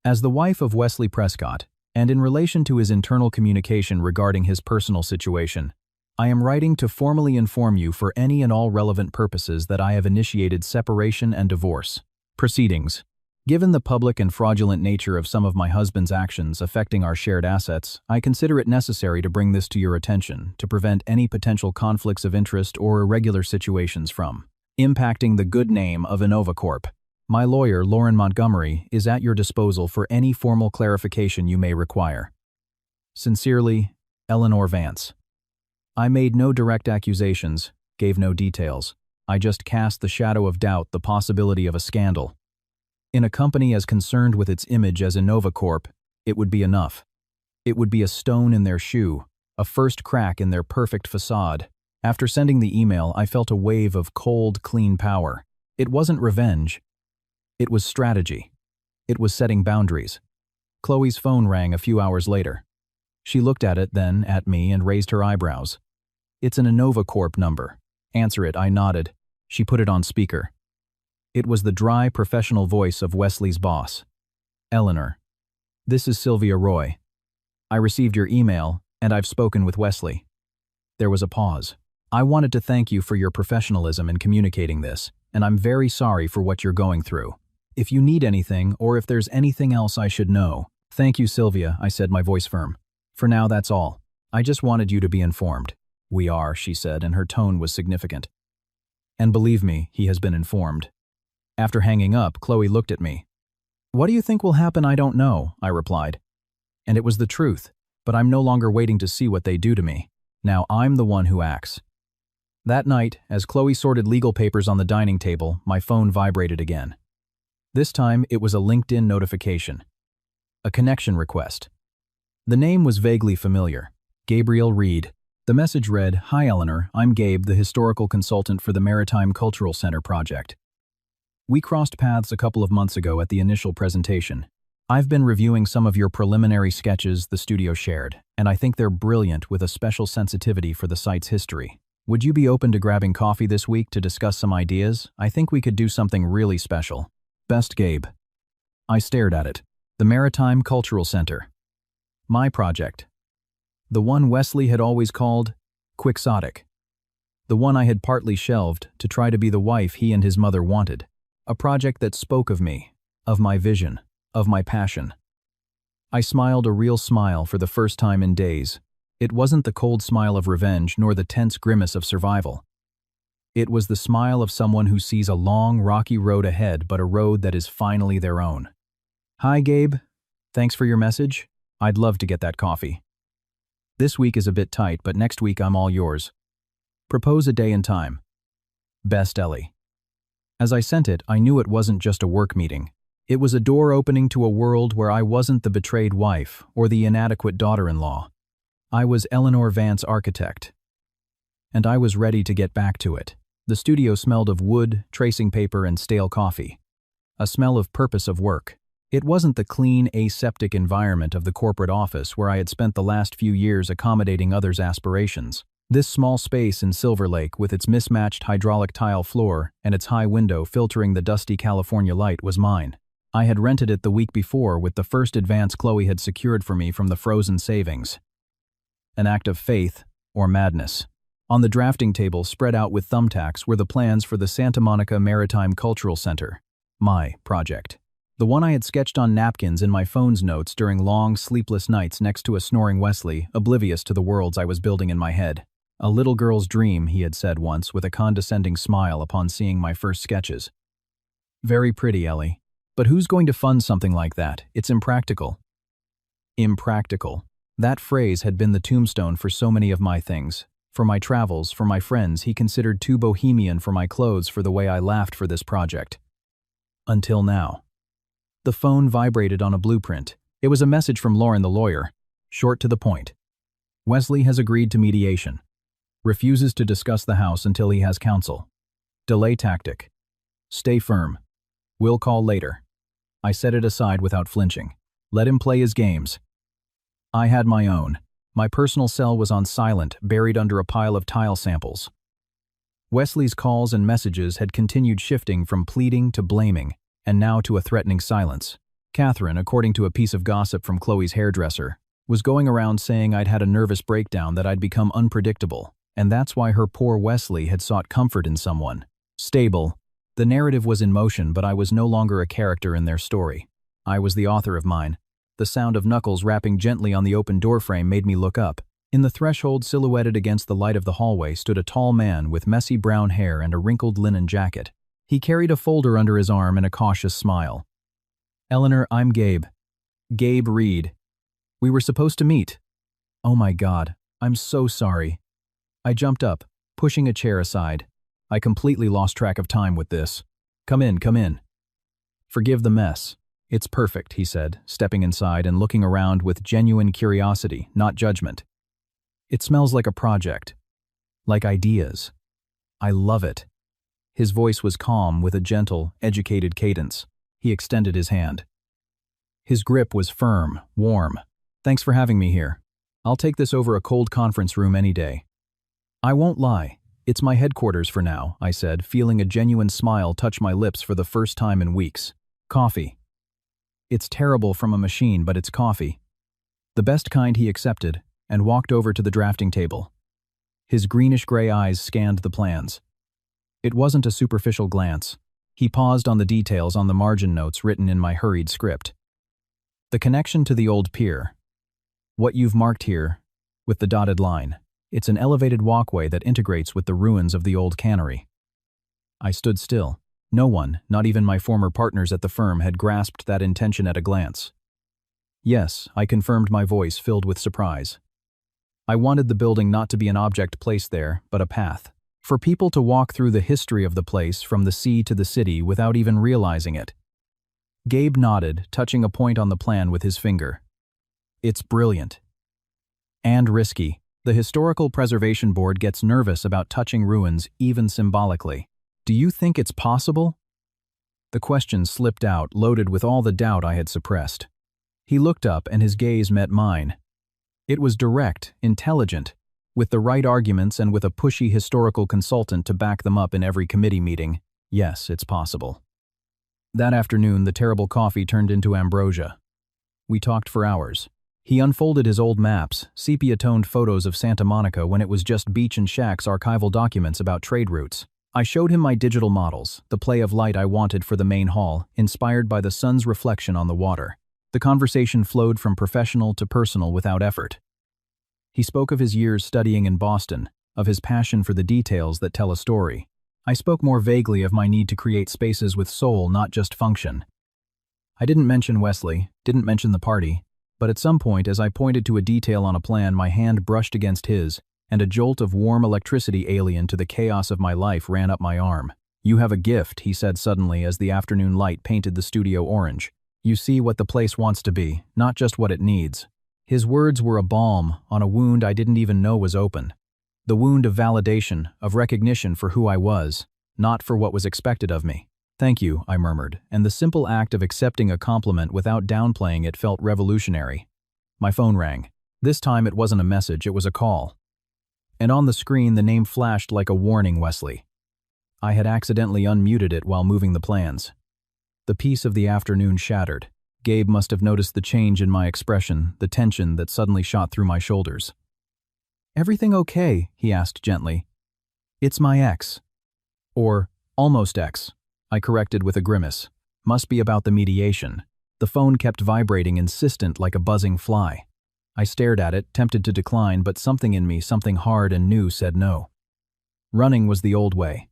Speaker 2: as the wife of Wesley Prescott, and in relation to his internal communication regarding his personal situation, I am writing to formally inform you for any and all relevant purposes that I have initiated separation and divorce. Proceedings. Given the public and fraudulent nature of some of my husband's actions affecting our shared assets, I consider it necessary to bring this to your attention to prevent any potential conflicts of interest or irregular situations from impacting the good name of Innova Corp. My lawyer, Lauren Montgomery, is at your disposal for any formal clarification you may require. Sincerely, Eleanor Vance. I made no direct accusations, gave no details. I just cast the shadow of doubt the possibility of a scandal. In a company as concerned with its image as Innova Corp, it would be enough. It would be a stone in their shoe, a first crack in their perfect facade. After sending the email, I felt a wave of cold, clean power. It wasn't revenge. It was strategy. It was setting boundaries. Chloe's phone rang a few hours later. She looked at it, then at me, and raised her eyebrows. It's an Innova Corp number. Answer it, I nodded. She put it on speaker. It was the dry, professional voice of Wesley's boss. Eleanor. This is Sylvia Roy. I received your email, and I've spoken with Wesley. There was a pause. I wanted to thank you for your professionalism in communicating this, and I'm very sorry for what you're going through. If you need anything, or if there's anything else I should know. Thank you, Sylvia, I said, my voice firm. For now, that's all. I just wanted you to be informed. We are, she said, and her tone was significant. And believe me, he has been informed. After hanging up, Chloe looked at me. What do you think will happen? I don't know, I replied. And it was the truth, but I'm no longer waiting to see what they do to me. Now I'm the one who acts. That night, as Chloe sorted legal papers on the dining table, my phone vibrated again. This time, it was a LinkedIn notification. A connection request. The name was vaguely familiar. Gabriel Reed. The message read, Hi Eleanor, I'm Gabe, the historical consultant for the Maritime Cultural Center project. We crossed paths a couple of months ago at the initial presentation. I've been reviewing some of your preliminary sketches the studio shared, and I think they're brilliant with a special sensitivity for the site's history. Would you be open to grabbing coffee this week to discuss some ideas? I think we could do something really special. Best, Gabe. I stared at it. The Maritime Cultural Center. My project. The one Wesley had always called quixotic. The one I had partly shelved to try to be the wife he and his mother wanted. A project that spoke of me, of my vision, of my passion. I smiled a real smile for the first time in days. It wasn't the cold smile of revenge nor the tense grimace of survival. It was the smile of someone who sees a long, rocky road ahead, but a road that is finally their own. Hi, Gabe. Thanks for your message. I'd love to get that coffee. This week is a bit tight, but next week I'm all yours. Propose a day and time. Best, Ellie. As I sent it, I knew it wasn't just a work meeting. It was a door opening to a world where I wasn't the betrayed wife or the inadequate daughter-in-law. I was Eleanor Vance, architect. And I was ready to get back to it. The studio smelled of wood, tracing paper, and stale coffee. A smell of purpose of work. It wasn't the clean, aseptic environment of the corporate office where I had spent the last few years accommodating others' aspirations. This small space in Silver Lake, with its mismatched hydraulic tile floor and its high window filtering the dusty California light, was mine. I had rented it the week before with the first advance Chloe had secured for me from the frozen savings. An act of faith or madness. On the drafting table, spread out with thumbtacks, were the plans for the Santa Monica Maritime Cultural Center. My project. The one I had sketched on napkins in my phone's notes during long, sleepless nights next to a snoring Wesley, oblivious to the worlds I was building in my head. A little girl's dream, he had said once with a condescending smile upon seeing my first sketches. Very pretty, Ellie. But who's going to fund something like that? It's impractical. Impractical. That phrase had been the tombstone for so many of my things. For my travels, for my friends, he considered too bohemian for my clothes, for the way I laughed for this project. Until now. The phone vibrated on a blueprint. It was a message from Lauren, the lawyer. Short to the point. Wesley has agreed to mediation. Refuses to discuss the house until he has counsel. Delay tactic. Stay firm. We'll call later. I set it aside without flinching. Let him play his games. I had my own. My personal cell was on silent, buried under a pile of tile samples. Wesley's calls and messages had continued shifting from pleading to blaming, and now to a threatening silence. Catherine, according to a piece of gossip from Chloe's hairdresser, was going around saying I'd had a nervous breakdown, that I'd become unpredictable, and that's why her poor Wesley had sought comfort in someone stable, The narrative was in motion, but I was no longer a character in their story. I was the author of mine. The sound of knuckles rapping gently on the open doorframe made me look up. In the threshold, silhouetted against the light of the hallway, stood a tall man with messy brown hair and a wrinkled linen jacket. He carried a folder under his arm and a cautious smile. "Eleanor, I'm Gabe. Gabe Reed. We were supposed to meet." "Oh my God, I'm so sorry." I jumped up, pushing a chair aside. I completely lost track of time with this. Come in, come in." "Forgive the mess. It's perfect," he said, stepping inside and looking around with genuine curiosity, not judgment. "It smells like a project. Like ideas. I love it." His voice was calm with a gentle, educated cadence. He extended his hand. His grip was firm, warm. "Thanks for having me here. I'll take this over a cold conference room any day." "I won't lie. It's my headquarters for now," I said, feeling a genuine smile touch my lips for the first time in weeks. "Coffee." "It's terrible from a machine, but it's coffee." The best kind, he accepted, and walked over to the drafting table. His greenish-gray eyes scanned the plans. It wasn't a superficial glance. He paused on the details on the margin notes written in my hurried script. "The connection to the old pier. What you've marked here, with the dotted line. It's an elevated walkway that integrates with the ruins of the old cannery." I stood still. No one, not even my former partners at the firm, had grasped that intention at a glance. "Yes," I confirmed, my voice filled with surprise. "I wanted the building not to be an object placed there, but a path. For people to walk through the history of the place from the sea to the city without even realizing it." Gabe nodded, touching a point on the plan with his finger. "It's brilliant. And risky. The Historical Preservation Board gets nervous about touching ruins, even symbolically. Do you think it's possible?" The question slipped out, loaded with all the doubt I had suppressed. He looked up and his gaze met mine. It was direct, intelligent, with the right arguments and with a pushy historical consultant to back them up in every committee meeting. Yes, it's possible. That afternoon, the terrible coffee turned into ambrosia. We talked for hours. He unfolded his old maps, sepia-toned photos of Santa Monica when it was just beach and shacks, archival documents about trade routes. I showed him my digital models, the play of light I wanted for the main hall, inspired by the sun's reflection on the water. The conversation flowed from professional to personal without effort. He spoke of his years studying in Boston, of his passion for the details that tell a story. I spoke more vaguely of my need to create spaces with soul, not just function. I didn't mention Wesley, didn't mention the party, but at some point, as I pointed to a detail on a plan, my hand brushed against his, and a jolt of warm electricity alien to the chaos of my life ran up my arm. "You have a gift," he said suddenly as the afternoon light painted the studio orange. "You see what the place wants to be, not just what it needs." His words were a balm on a wound I didn't even know was open. The wound of validation, of recognition for who I was, not for what was expected of me. "Thank you," I murmured, and the simple act of accepting a compliment without downplaying it felt revolutionary. My phone rang. This time it wasn't a message, it was a call. And on the screen the name flashed like a warning: Wesley. I had accidentally unmuted it while moving the plans. The peace of the afternoon shattered. Gabe must have noticed the change in my expression, the tension that suddenly shot through my shoulders. "Everything okay?" he asked gently. "It's my ex." Or, almost ex, I corrected with a grimace. Must be about the mediation. The phone kept vibrating, insistent like a buzzing fly. I stared at it, tempted to decline, but something in me, something hard and new, said no. Running was the old way.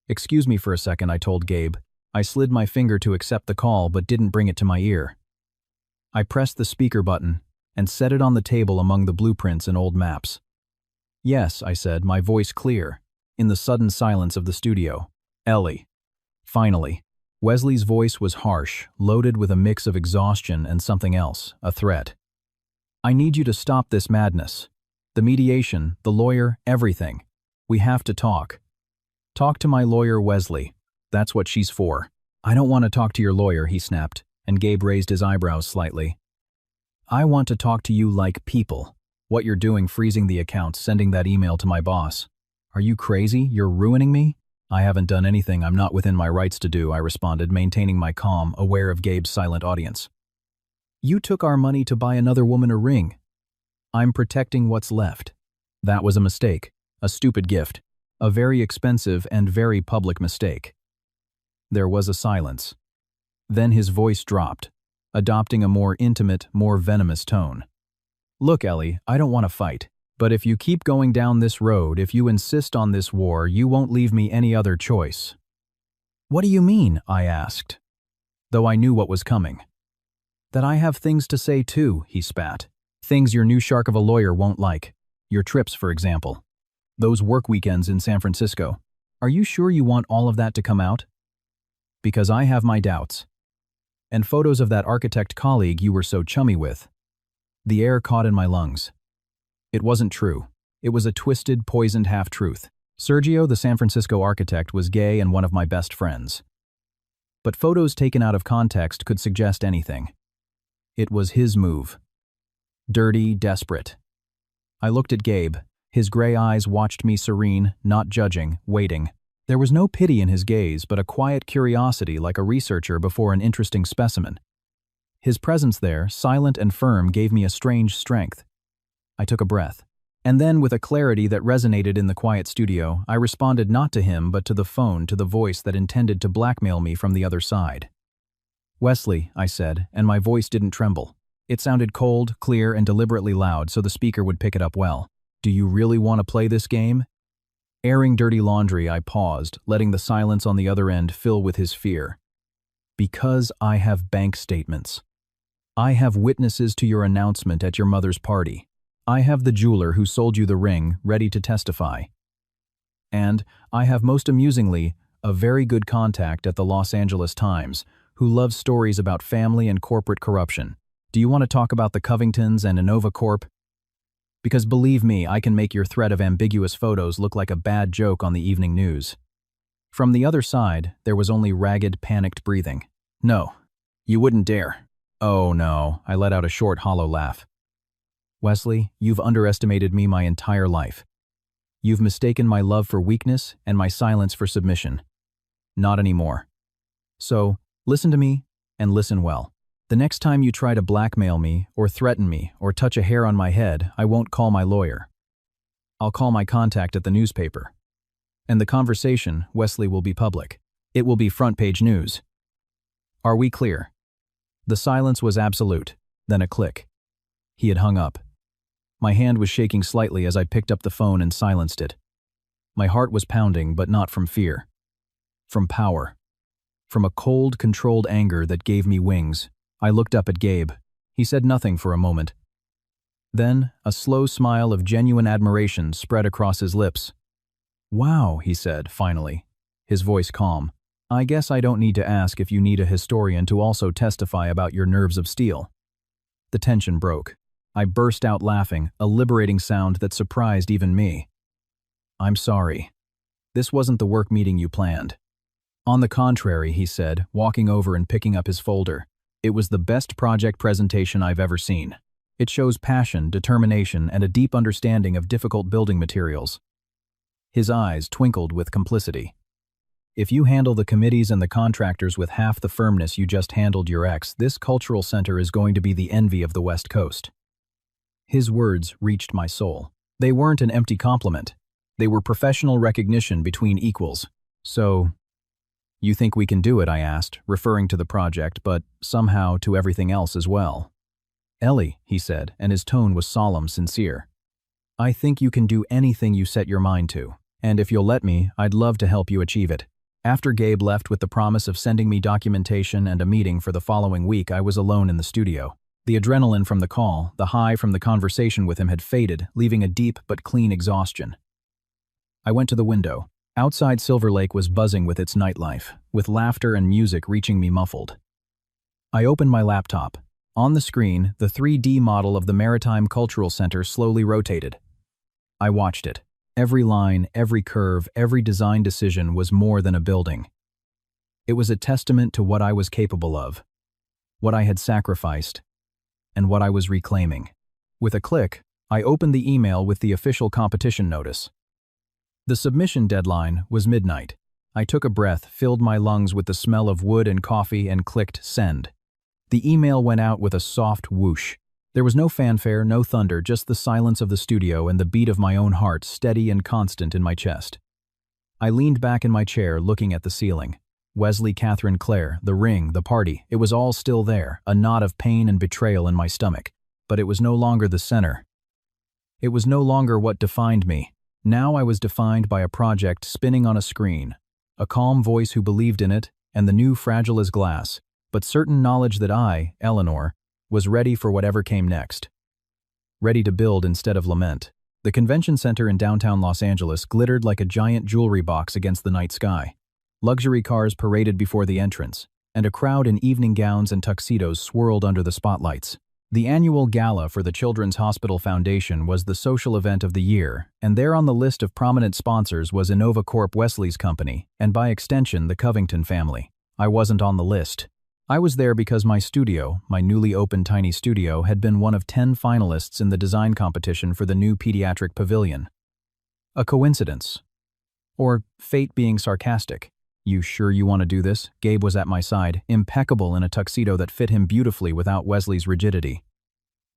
Speaker 2: "Excuse me for a second," I told Gabe. I slid my finger to accept the call but didn't bring it to my ear. I pressed the speaker button and set it on the table among the blueprints and old maps. "Yes," I said, my voice clear, in the sudden silence of the studio. "Ellie." Finally. Wesley's voice was harsh, loaded with a mix of exhaustion and something else, a threat. "I need you to stop this madness. The mediation, the lawyer, everything. We have to talk. Talk to my lawyer, Wesley. That's what she's for." "I don't want to talk to your lawyer," he snapped, and Gabe raised his eyebrows slightly. "I want to talk to you like people. What you're doing, freezing the account, sending that email to my boss. Are you crazy? You're ruining me?" "I haven't done anything I'm not within my rights to do," I responded, maintaining my calm, aware of Gabe's silent audience. "You took our money to buy another woman a ring. I'm protecting what's left. That was a mistake, a stupid gift, a very expensive and very public mistake." There was a silence. Then his voice dropped, adopting a more intimate, more venomous tone. Look, Ellie, I don't want to fight. But if you keep going down this road, if you insist on this war, you won't leave me any other choice. What do you mean? I asked, though I knew what was coming. That I have things to say too, he spat. Things your new shark of a lawyer won't like. Your trips, for example. Those work weekends in San Francisco. Are you sure you want all of that to come out? Because I have my doubts. And photos of that architect colleague you were so chummy with. The air caught in my lungs. It wasn't true. It was a twisted, poisoned half-truth. Sergio, the San Francisco architect, was gay and one of my best friends. But photos taken out of context could suggest anything. It was his move. Dirty, desperate. I looked at Gabe. His gray eyes watched me serene, not judging, waiting. There was no pity in his gaze, but a quiet curiosity like a researcher before an interesting specimen. His presence there, silent and firm, gave me a strange strength. I took a breath. And then, with a clarity that resonated in the quiet studio, I responded not to him but to the phone, to the voice that intended to blackmail me from the other side. Wesley, I said, and my voice didn't tremble. It sounded cold, clear, and deliberately loud so the speaker would pick it up well. Do you really want to play this game? Airing dirty laundry, I paused, letting the silence on the other end fill with his fear. Because I have bank statements. I have witnesses to your announcement at your mother's party. I have the jeweler who sold you the ring, ready to testify. And I have, most amusingly, a very good contact at the Los Angeles Times, who loves stories about family and corporate corruption. Do you want to talk about the Covingtons and Innova Corp? Because believe me, I can make your threat of ambiguous photos look like a bad joke on the evening news. From the other side, there was only ragged, panicked breathing. No, you wouldn't dare. Oh no, I let out a short, hollow laugh. Wesley, you've underestimated me my entire life. You've mistaken my love for weakness and my silence for submission. Not anymore. So, listen to me, and listen well. The next time you try to blackmail me, or threaten me, or touch a hair on my head, I won't call my lawyer. I'll call my contact at the newspaper. And the conversation, Wesley, will be public. It will be front-page news. Are we clear? The silence was absolute, then a click. He had hung up. My hand was shaking slightly as I picked up the phone and silenced it. My heart was pounding, but not from fear. From power. From a cold, controlled anger that gave me wings. I looked up at Gabe. He said nothing for a moment. Then, a slow smile of genuine admiration spread across his lips. Wow, he said, finally, his voice calm. I guess I don't need to ask if you need a historian to also testify about your nerves of steel. The tension broke. I burst out laughing, a liberating sound that surprised even me. I'm sorry. This wasn't the work meeting you planned. On the contrary, he said, walking over and picking up his folder. It was the best project presentation I've ever seen. It shows passion, determination, and a deep understanding of difficult building materials. His eyes twinkled with complicity. If you handle the committees and the contractors with half the firmness you just handled your ex, this cultural center is going to be the envy of the West Coast. His words reached my soul. They weren't an empty compliment. They were professional recognition between equals. So, you think we can do it, I asked, referring to the project, but somehow to everything else as well. Ellie, he said, and his tone was solemn, sincere. I think you can do anything you set your mind to, and if you'll let me, I'd love to help you achieve it. After Gabe left with the promise of sending me documentation and a meeting for the following week, I was alone in the studio. The adrenaline from the call, the high from the conversation with him had faded, leaving a deep but clean exhaustion. I went to the window. Outside Silver Lake was buzzing with its nightlife, with laughter and music reaching me muffled. I opened my laptop. On the screen, the 3D model of the Maritime Cultural Center slowly rotated. I watched it. Every line, every curve, every design decision was more than a building. It was a testament to what I was capable of, what I had sacrificed, and what I was reclaiming. With a click, I opened the email with the official competition notice. The submission deadline was midnight. I took a breath, filled my lungs with the smell of wood and coffee, and clicked send. The email went out with a soft whoosh. There was no fanfare, no thunder, just the silence of the studio and the beat of my own heart steady and constant in my chest. I leaned back in my chair, looking at the ceiling. Wesley, Catherine, Claire, the ring, the party, it was all still there, a knot of pain and betrayal in my stomach. But it was no longer the center. It was no longer what defined me. Now I was defined by a project spinning on a screen, a calm voice who believed in it, and the new fragile as glass, but certain knowledge that I, Eleanor, was ready for whatever came next. Ready to build instead of lament. The convention center in downtown Los Angeles glittered like a giant jewelry box against the night sky. Luxury cars paraded before the entrance, and a crowd in evening gowns and tuxedos swirled under the spotlights. The annual gala for the Children's Hospital Foundation was the social event of the year, and there on the list of prominent sponsors was Innova Corp, Wesley's company, and by extension the Covington family. I wasn't on the list. I was there because my studio, my newly opened tiny studio, had been one of 10 finalists in the design competition for the new pediatric pavilion. A coincidence? Or fate being sarcastic? "You sure you want to do this?" Gabe was at my side, impeccable in a tuxedo that fit him beautifully without Wesley's rigidity.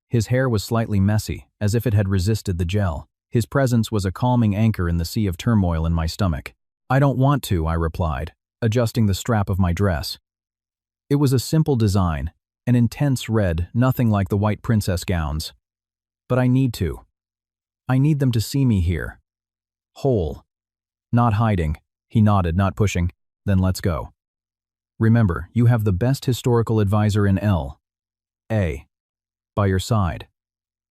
Speaker 2: His hair was slightly messy, as if it had resisted the gel. His presence was a calming anchor in the sea of turmoil in my stomach. "I don't want to," I replied, adjusting the strap of my dress. It was a simple design, an intense red, nothing like the white princess gowns. But I need to. I need them to see me here. Whole. Not hiding. He nodded, not pushing. "Then let's go. Remember, you have the best historical advisor in L.A. by your side.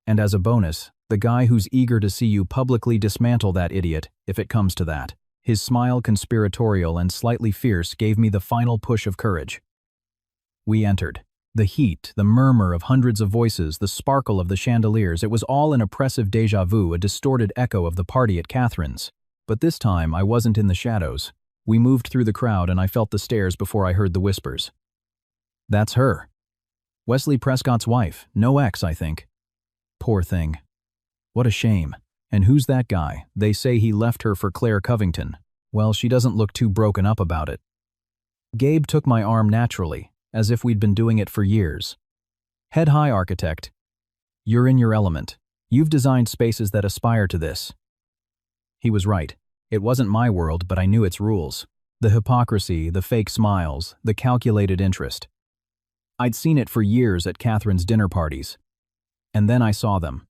Speaker 2: And as a bonus, the guy who's eager to see you publicly dismantle that idiot, if it comes to that." His smile, conspiratorial and slightly fierce, gave me the final push of courage. We entered. The heat, the murmur of hundreds of voices, the sparkle of the chandeliers, it was all an oppressive déjà vu, a distorted echo of the party at Catherine's. But this time, I wasn't in the shadows. We moved through the crowd and I felt the stares before I heard the whispers. "That's her. Wesley Prescott's wife, no ex, I think. Poor thing. What a shame. And who's that guy? They say he left her for Claire Covington. Well, she doesn't look too broken up about it." Gabe took my arm naturally, as if we'd been doing it for years. "Head high, architect. You're in your element. You've designed spaces that aspire to this." He was right. It wasn't my world, but I knew its rules. The hypocrisy, the fake smiles, the calculated interest. I'd seen it for years at Catherine's dinner parties. And then I saw them.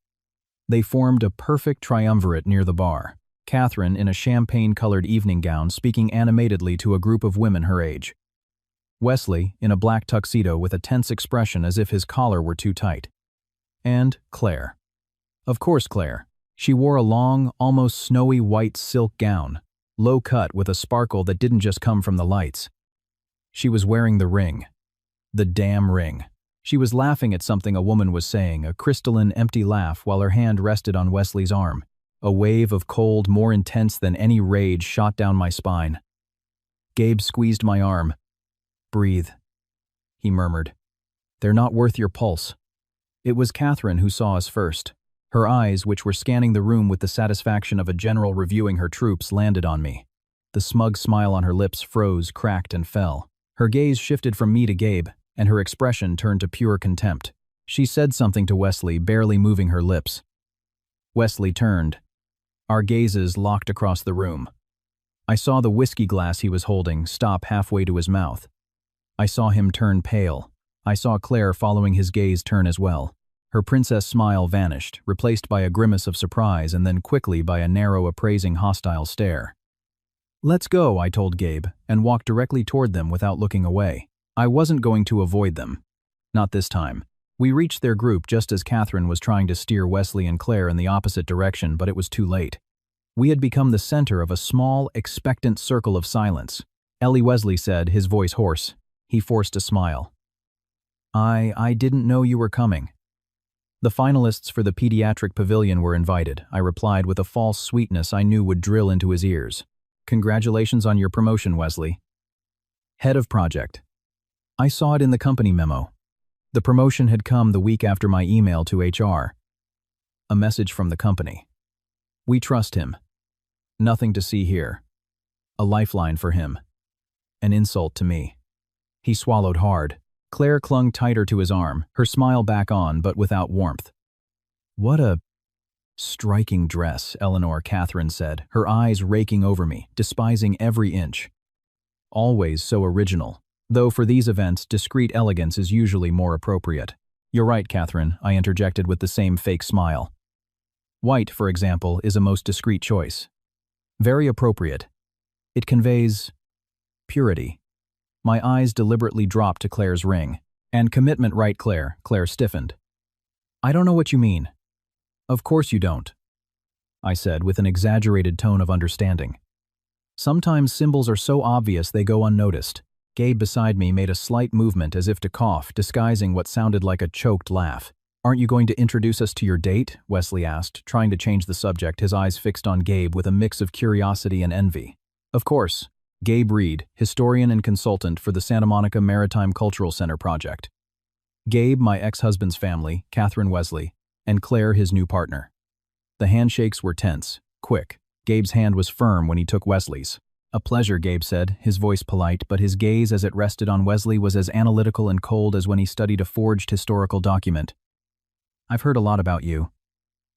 Speaker 2: They formed a perfect triumvirate near the bar. Catherine in a champagne-colored evening gown speaking animatedly to a group of women her age. Wesley in a black tuxedo with a tense expression as if his collar were too tight. And Claire. Of course Claire. She wore a long, almost snowy white silk gown, low-cut with a sparkle that didn't just come from the lights. She was wearing the ring. The damn ring. She was laughing at something a woman was saying, a crystalline, empty laugh while her hand rested on Wesley's arm. A wave of cold, more intense than any rage, shot down my spine. Gabe squeezed my arm. "Breathe," he murmured. "They're not worth your pulse." It was Catherine who saw us first. Her eyes, which were scanning the room with the satisfaction of a general reviewing her troops, landed on me. The smug smile on her lips froze, cracked, and fell. Her gaze shifted from me to Gabe, and her expression turned to pure contempt. She said something to Wesley, barely moving her lips. Wesley turned. Our gazes locked across the room. I saw the whiskey glass he was holding stop halfway to his mouth. I saw him turn pale. I saw Claire following his gaze turn as well. Her princess smile vanished, replaced by a grimace of surprise and then quickly by a narrow, appraising, hostile stare. "Let's go," I told Gabe, and walked directly toward them without looking away. I wasn't going to avoid them. Not this time. We reached their group just as Catherine was trying to steer Wesley and Claire in the opposite direction, but it was too late. We had become the center of a small, expectant circle of silence. "Ellie," Wesley said, his voice hoarse. He forced a smile. I didn't know you were coming." "The finalists for the pediatric pavilion were invited," I replied with a false sweetness I knew would drill into his ears. "Congratulations on your promotion, Wesley." Head of project. I saw it in the company memo. The promotion had come the week after my email to HR. A message from the company. "We trust him. Nothing to see here." A lifeline for him. An insult to me. He swallowed hard. Claire clung tighter to his arm, her smile back on, but without warmth. "What a striking dress," Eleanor, Catherine said, her eyes raking over me, despising every inch. always so original. Though for these events, discreet elegance is usually more appropriate. You're right, Catherine, I interjected with the same fake smile. White, for example, is a most discreet choice. Very appropriate. It conveys purity. My eyes deliberately dropped to Claire's ring. And commitment, right, Claire? Claire stiffened. I don't know what you mean. Of course you don't, I said with an exaggerated tone of understanding. Sometimes symbols are so obvious they go unnoticed. Gabe beside me made a slight movement as if to cough, disguising what sounded like a choked laugh. Aren't you going to introduce us to your date? Wesley asked, trying to change the subject, his eyes fixed on Gabe with a mix of curiosity and envy. Of course. Gabe Reed, historian and consultant for the Santa Monica Maritime Cultural Center project. Gabe, my ex-husband's family, Catherine Wesley, and Claire, his new partner. The handshakes were tense, quick. Gabe's hand was firm when he took Wesley's. A pleasure, Gabe said, his voice polite, but his gaze as it rested on Wesley was as analytical and cold as when he studied a forged historical document. I've heard a lot about you.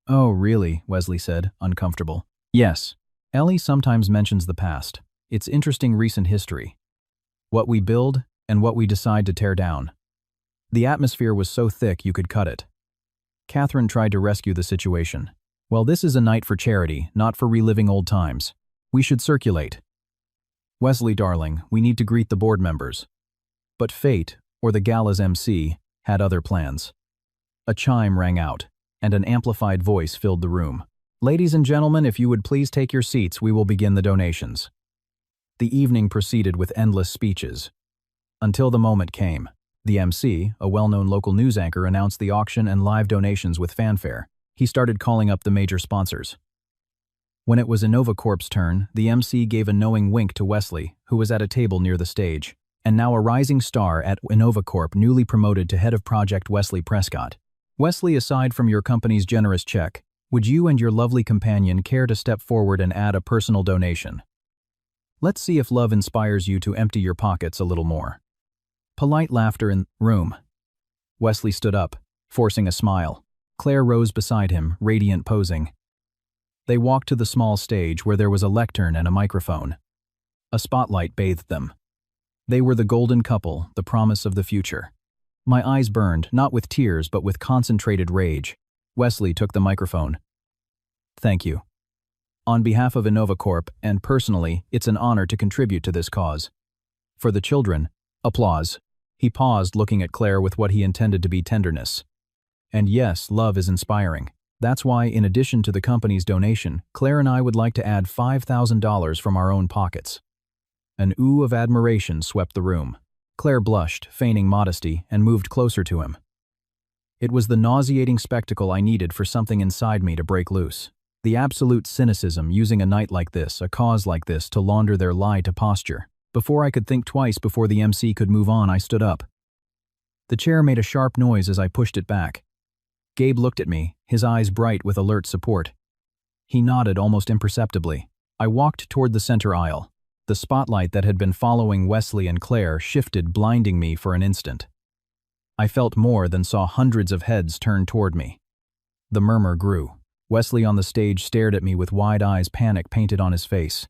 Speaker 2: Oh, really? Wesley said, uncomfortable. Yes. Ellie sometimes mentions the past. It's interesting recent history. What we build and what we decide to tear down. The atmosphere was so thick you could cut it. Catherine tried to rescue the situation. Well, this is a night for charity, not for reliving old times. We should circulate. Wesley, darling, we need to greet the board members. But fate, or the gala's MC, had other plans. A chime rang out, and an amplified voice filled the room. Ladies and gentlemen, if you would please take your seats, we will begin the donations. The evening proceeded with endless speeches. Until the moment came. The MC, a well-known local news anchor, announced the auction and live donations with fanfare. He started calling up the major sponsors. When it was InnovaCorp's turn, the MC gave a knowing wink to Wesley, who was at a table near the stage, and now a rising star at InnovaCorp, newly promoted to head of project, Wesley Prescott. Wesley, aside from your company's generous check, would you and your lovely companion care to step forward and add a personal donation? Let's see if love inspires you to empty your pockets a little more. Polite laughter in the room. Wesley stood up, forcing a smile. Claire rose beside him, radiant posing. They walked to the small stage where there was a lectern and a microphone. A spotlight bathed them. They were the golden couple, the promise of the future. My eyes burned, not with tears but with concentrated rage. Wesley took the microphone. Thank you. On behalf of InnovaCorp, and personally, it's an honor to contribute to this cause. For the children, applause. He paused, looking at Claire with what he intended to be tenderness. And yes, love is inspiring. That's why, in addition to the company's donation, Claire and I would like to add $5,000 from our own pockets. An ooh of admiration swept the room. Claire blushed, feigning modesty, and moved closer to him. It was the nauseating spectacle I needed for something inside me to break loose. The absolute cynicism using a night like this, a cause like this, to launder their lie to posture. Before I could think twice before the MC could move on, I stood up. The chair made a sharp noise as I pushed it back. Gabe looked at me, his eyes bright with alert support. He nodded almost imperceptibly. I walked toward the center aisle. The spotlight that had been following Wesley and Claire shifted, blinding me for an instant. I felt more than saw hundreds of heads turn toward me. The murmur grew. Wesley on the stage stared at me with wide eyes, panic painted on his face.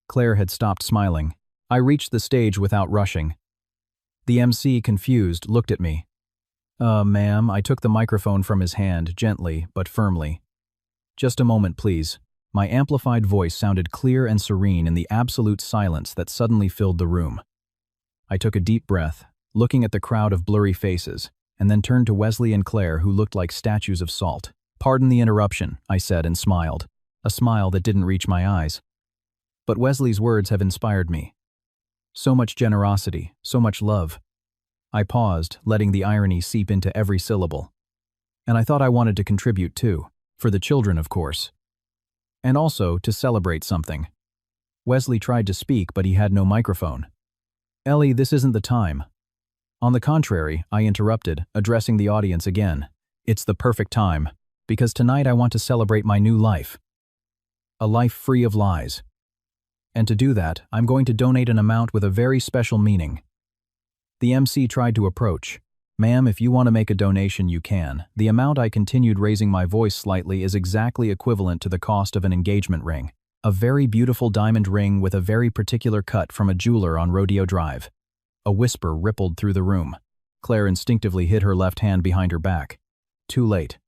Speaker 2: Claire had stopped smiling. I reached the stage without rushing. The MC, confused, looked at me. Ma'am, I took the microphone from his hand, gently but firmly. Just a moment, please. My amplified voice sounded clear and serene in the absolute silence that suddenly filled the room. I took a deep breath, looking at the crowd of blurry faces, and then turned to Wesley and Claire, who looked like statues of salt. Pardon the interruption, I said and smiled, a smile that didn't reach my eyes. But Wesley's words have inspired me. So much generosity, so much love. I paused, letting the irony seep into every syllable. And I thought I wanted to contribute too, for the children, of course. And also to celebrate something. Wesley tried to speak, but he had no microphone. Ellie, this isn't the time. On the contrary, I interrupted, addressing the audience again. It's the perfect time, because tonight I want to celebrate my new life. A life free of lies. And to do that, I'm going to donate an amount with a very special meaning. The MC tried to approach. Ma'am, if you want to make a donation, you can. The amount, I continued, raising my voice slightly, is exactly equivalent to the cost of an engagement ring. A very beautiful diamond ring with a very particular cut from a jeweler on Rodeo Drive. A whisper rippled through the room. Claire instinctively hid her left hand behind her back. Too late.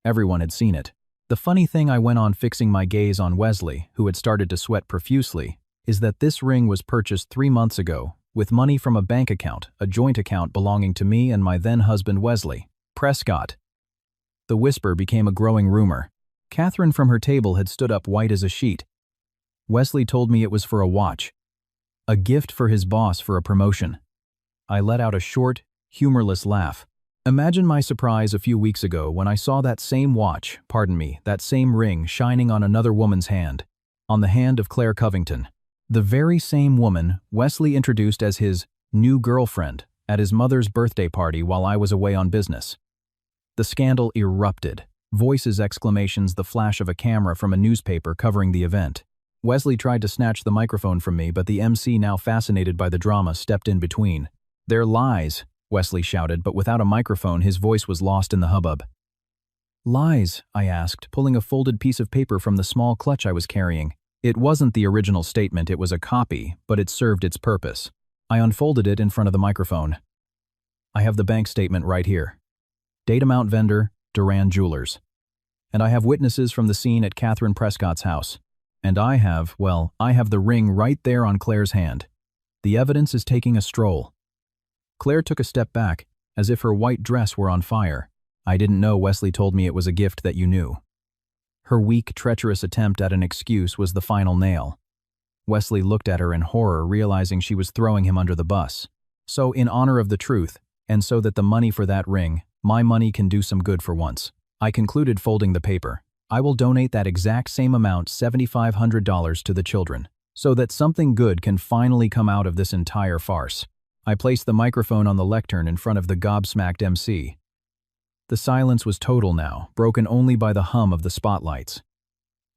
Speaker 2: Everyone had seen it. The funny thing, I went on fixing my gaze on Wesley, who had started to sweat profusely, is that this ring was purchased 3 months ago, with money from a bank account, a joint account belonging to me and my then-husband Wesley Prescott. The whisper became a growing rumor. Catherine from her table had stood up white as a sheet. Wesley told me it was for a watch. A gift for his boss for a promotion. I let out a short, humorless laugh. Imagine my surprise a few weeks ago when I saw that same watch, that same ring shining on another woman's hand. On the hand of Claire Covington. The very same woman Wesley introduced as his new girlfriend at his mother's birthday party while I was away on business. The scandal erupted. Voices, exclamations, the flash of a camera from a newspaper covering the event. Wesley tried to snatch the microphone from me, but the MC, now fascinated by the drama, stepped in between. "They're lies," Wesley shouted, but without a microphone his voice was lost in the hubbub. "Lies?" I asked, pulling a folded piece of paper from the small clutch I was carrying. It wasn't the original statement, it was a copy, but it served its purpose. I unfolded it in front of the microphone. "I have the bank statement right here. Date amount vendor, Duran Jewelers. And I have witnesses from the scene at Catherine Prescott's house. And I have the ring right there on Claire's hand. The evidence is taking a stroll." Claire took a step back, as if her white dress were on fire. "I didn't know Wesley told me it was a gift that you knew." Her weak, treacherous attempt at an excuse was the final nail. Wesley looked at her in horror, realizing she was throwing him under the bus. "So, in honor of the truth, and so that the money for that ring, my money, can do some good for once," I concluded, folding the paper, "I will donate that exact same amount, $7,500, to the children, so that something good can finally come out of this entire farce." I placed the microphone on the lectern in front of the gobsmacked MC. The silence was total now, broken only by the hum of the spotlights.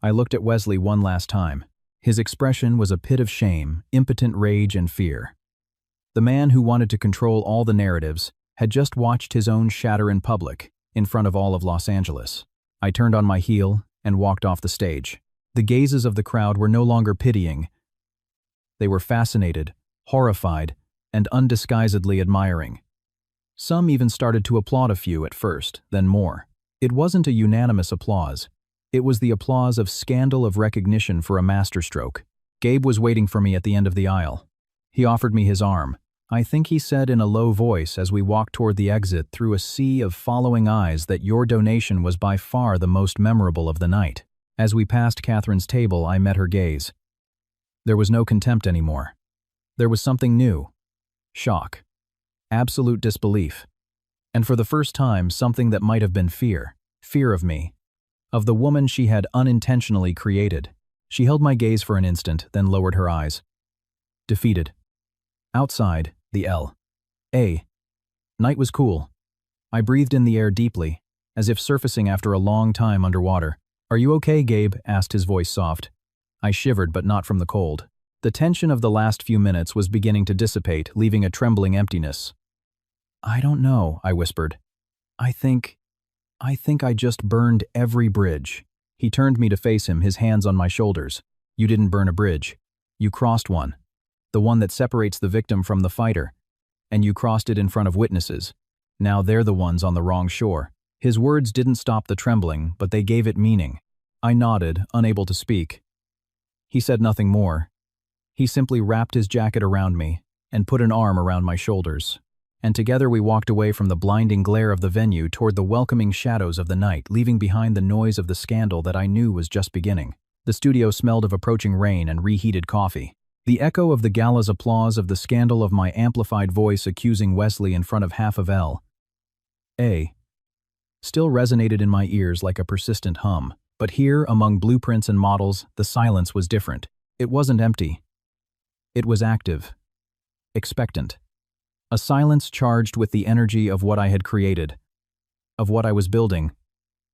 Speaker 2: I looked at Wesley one last time. His expression was a pit of shame, impotent rage and fear. The man who wanted to control all the narratives had just watched his own shatter in public, in front of all of Los Angeles. I turned on my heel and walked off the stage. The gazes of the crowd were no longer pitying. They were fascinated, horrified, and undisguisedly admiring. Some even started to applaud, a few at first, then more. It wasn't a unanimous applause. It was the applause of scandal, of recognition for a masterstroke. Gabe was waiting for me at the end of the aisle. He offered me his arm. "I think," he said in a low voice as we walked toward the exit through a sea of following eyes, "that your donation was by far the most memorable of the night." As we passed Catherine's table, I met her gaze. There was no contempt anymore. There was something new. Shock. Absolute disbelief. And for the first time, something that might have been fear. Fear of me. Of the woman she had unintentionally created. She held my gaze for an instant, then lowered her eyes. Defeated. Outside, the L.A. night was cool. I breathed in the air deeply, as if surfacing after a long time underwater. "Are you okay, Gabe?" asked his voice soft. I shivered, but not from the cold. The tension of the last few minutes was beginning to dissipate, leaving a trembling emptiness. "I don't know," I whispered. I think I just burned every bridge." He turned me to face him, his hands on my shoulders. "You didn't burn a bridge. You crossed one. The one that separates the victim from the fighter. And you crossed it in front of witnesses. Now they're the ones on the wrong shore." His words didn't stop the trembling, but they gave it meaning. I nodded, unable to speak. He said nothing more. He simply wrapped his jacket around me and put an arm around my shoulders. And together we walked away from the blinding glare of the venue toward the welcoming shadows of the night, leaving behind the noise of the scandal that I knew was just beginning. The studio smelled of approaching rain and reheated coffee. The echo of the gala's applause, of the scandal, of my amplified voice accusing Wesley in front of half of L.A. still resonated in my ears like a persistent hum. But here, among blueprints and models, the silence was different. It wasn't empty. It was active. Expectant. A silence charged with the energy of what I had created. Of what I was building.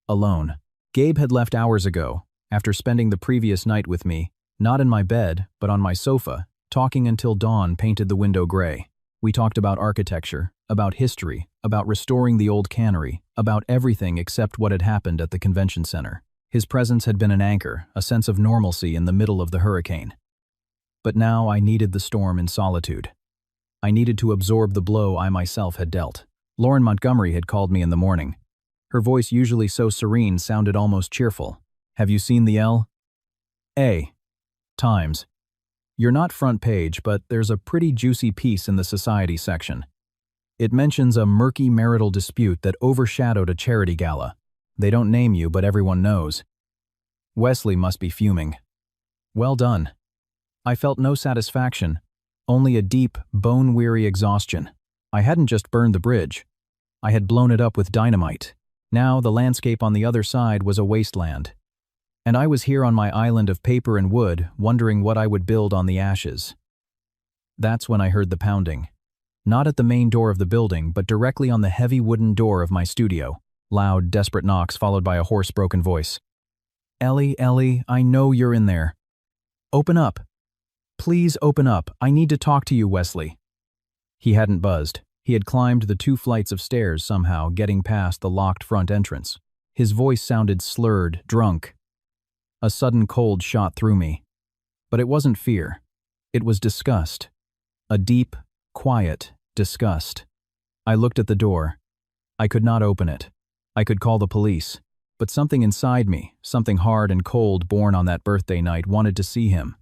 Speaker 2: Alone. Gabe had left hours ago, after spending the previous night with me, not in my bed, but on my sofa, talking until dawn painted the window gray. We talked about architecture, about history, about restoring the old cannery, about everything except what had happened at the convention center. His presence had been an anchor, a sense of normalcy in the middle of the hurricane. But now I needed the storm in solitude. I needed to absorb the blow I myself had dealt. Lauren Montgomery had called me in the morning. Her voice, usually so serene, sounded almost cheerful. "Have you seen the L.A. Times? You're not front page, but there's a pretty juicy piece in the society section. It mentions a murky marital dispute that overshadowed a charity gala. They don't name you, but everyone knows." Wesley must be fuming. Well done. I felt no satisfaction, only a deep, bone-weary exhaustion. I hadn't just burned the bridge. I had blown it up with dynamite. Now the landscape on the other side was a wasteland. And I was here on my island of paper and wood, wondering what I would build on the ashes. That's when I heard the pounding. Not at the main door of the building, but directly on the heavy wooden door of my studio. Loud, desperate knocks followed by a hoarse, broken voice. Ellie, I know you're in there. Open up. Please open up. I need to talk to you, Wesley." He hadn't buzzed. He had climbed the 2 flights of stairs somehow, getting past the locked front entrance. His voice sounded slurred, drunk. A sudden cold shot through me. But it wasn't fear. It was disgust. A deep, quiet disgust. I looked at the door. I could not open it. I could call the police. But something inside me, something hard and cold born on that birthday night, wanted to see him.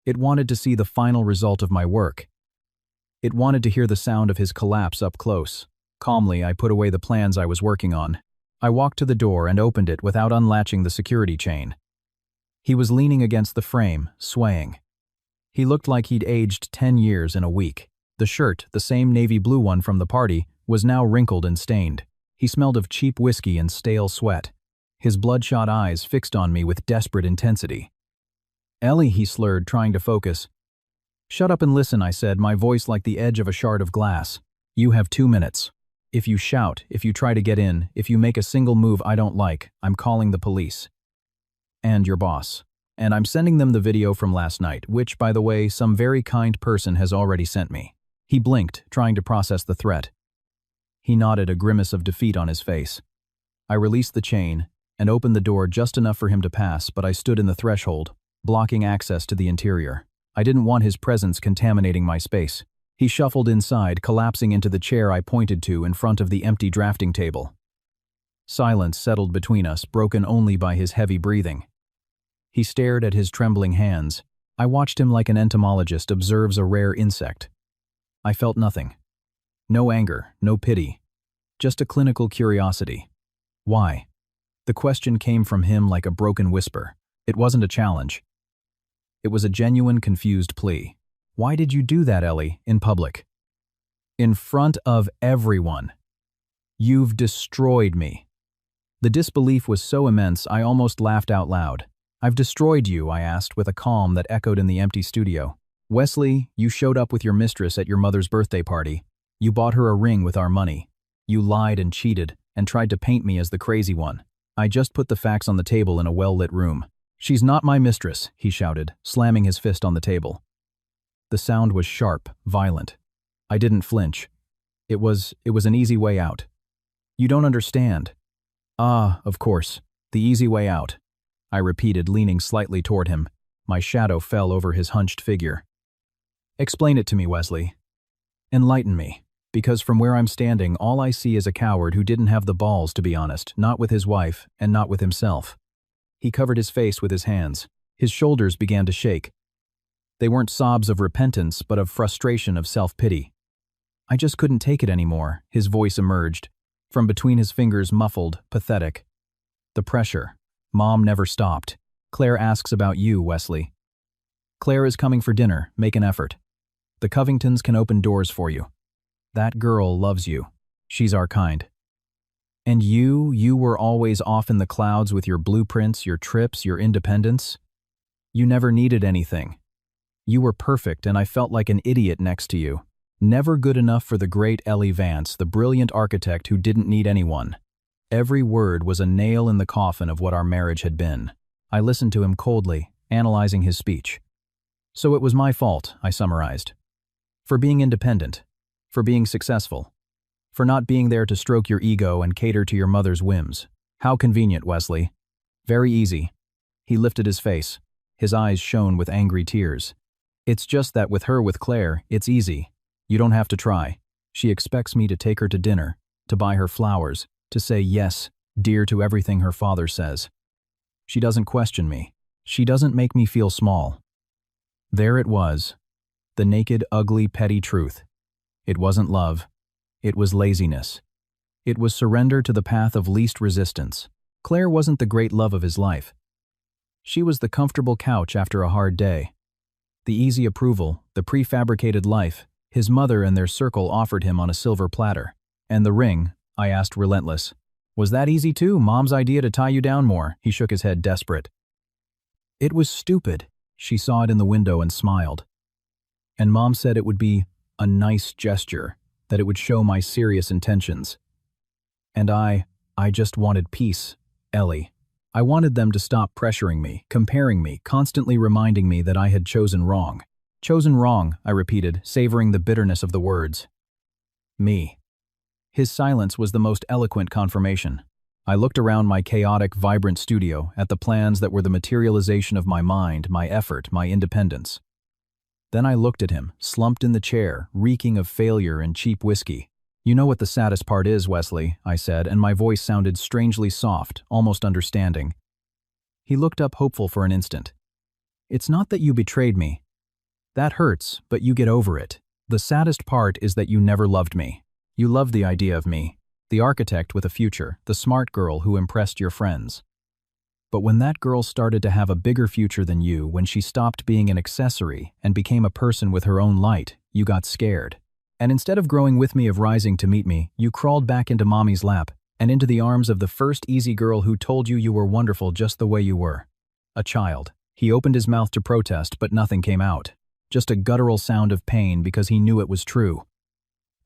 Speaker 2: It wanted to see the final result of my work. It wanted to hear the sound of his collapse up close. Calmly, I put away the plans I was working on. I walked to the door and opened it without unlatching the security chain. He was leaning against the frame, swaying. He looked like he'd aged 10 years in a week. The shirt, the same navy blue one from the party, was now wrinkled and stained. He smelled of cheap whiskey and stale sweat. His bloodshot eyes fixed on me with desperate intensity. "Ellie," he slurred, trying to focus. "Shut up and listen," I said, my voice like the edge of a shard of glass. "You have 2 minutes. If you shout, if you try to get in, if you make a single move I don't like, I'm calling the police. And your boss. And I'm sending them the video from last night, which, by the way, some very kind person has already sent me." He blinked, trying to process the threat. He nodded, a grimace of defeat on his face. I released the chain and opened the door just enough for him to pass, but I stood in the threshold, blocking access to the interior. I didn't want his presence contaminating my space. He shuffled inside, collapsing into the chair I pointed to in front of the empty drafting table. Silence settled between us, broken only by his heavy breathing. He stared at his trembling hands. I watched him like an entomologist observes a rare insect. I felt nothing. No anger, no pity. Just a clinical curiosity. Why? The question came from him like a broken whisper. It wasn't a challenge. It was a genuine, confused plea. "Why did you do that, Ellie, in public? In front of everyone. You've destroyed me." The disbelief was so immense I almost laughed out loud. "I've destroyed you?" I asked with a calm that echoed in the empty studio. "Wesley, you showed up with your mistress at your mother's birthday party. You bought her a ring with our money. You lied and cheated and tried to paint me as the crazy one." I just put the facts on the table in a well-lit room. "She's not my mistress," he shouted, slamming his fist on the table. The sound was sharp, violent. I didn't flinch. It was an easy way out. "You don't understand." "Ah, of course, the easy way out," I repeated, leaning slightly toward him. My shadow fell over his hunched figure. "Explain it to me, Wesley. Enlighten me. Because from where I'm standing, all I see is a coward who didn't have the balls, to be honest, not with his wife and not with himself." He covered his face with his hands. His shoulders began to shake. They weren't sobs of repentance, but of frustration, of self-pity. "I just couldn't take it anymore," his voice emerged, from between his fingers, muffled, pathetic. "The pressure. Mom never stopped. Claire asks about you, Wesley. Claire is coming for dinner. Make an effort. The Covingtons can open doors for you. That girl loves you. She's our kind. And you were always off in the clouds with your blueprints, your trips, your independence. You never needed anything. You were perfect, and I felt like an idiot next to you. Never good enough for the great Ellie Vance, the brilliant architect who didn't need anyone." Every word was a nail in the coffin of what our marriage had been. I listened to him coldly, analyzing his speech. "So it was my fault," I summarized. "For being independent. For being successful. For not being there to stroke your ego and cater to your mother's whims. How convenient, Wesley." Very easy. He lifted his face. His eyes shone with angry tears. It's just that with Claire, it's easy. You don't have to try. She expects me to take her to dinner, to buy her flowers, to say yes, dear to everything her father says. She doesn't question me. She doesn't make me feel small. There it was. The naked, ugly, petty truth. It wasn't love. It was laziness. It was surrender to the path of least resistance. Claire wasn't the great love of his life. She was the comfortable couch after a hard day. The easy approval, the prefabricated life, his mother and their circle offered him on a silver platter. And the ring, I asked relentless. Was that easy too, Mom's idea to tie you down more? He shook his head, desperate. It was stupid. She saw it in the window and smiled. And Mom said it would be a nice gesture, that it would show my serious intentions. And I just wanted peace, Ellie. I wanted them to stop pressuring me, comparing me, constantly reminding me that I had chosen wrong. Chosen wrong, I repeated, savoring the bitterness of the words. Me. His silence was the most eloquent confirmation. I looked around my chaotic, vibrant studio at the plans that were the materialization of my mind, my effort, my independence. Then I looked at him, slumped in the chair, reeking of failure and cheap whiskey. You know what the saddest part is, Wesley, I said, and my voice sounded strangely soft, almost understanding. He looked up hopeful for an instant. It's not that you betrayed me. That hurts, but you get over it. The saddest part is that you never loved me. You loved the idea of me, the architect with a future, the smart girl who impressed your friends. But when that girl started to have a bigger future than you, when she stopped being an accessory and became a person with her own light, you got scared. And instead of growing with me, of rising to meet me, you crawled back into Mommy's lap and into the arms of the first easy girl who told you you were wonderful just the way you were. A child. He opened his mouth to protest, but nothing came out. Just a guttural sound of pain because he knew it was true.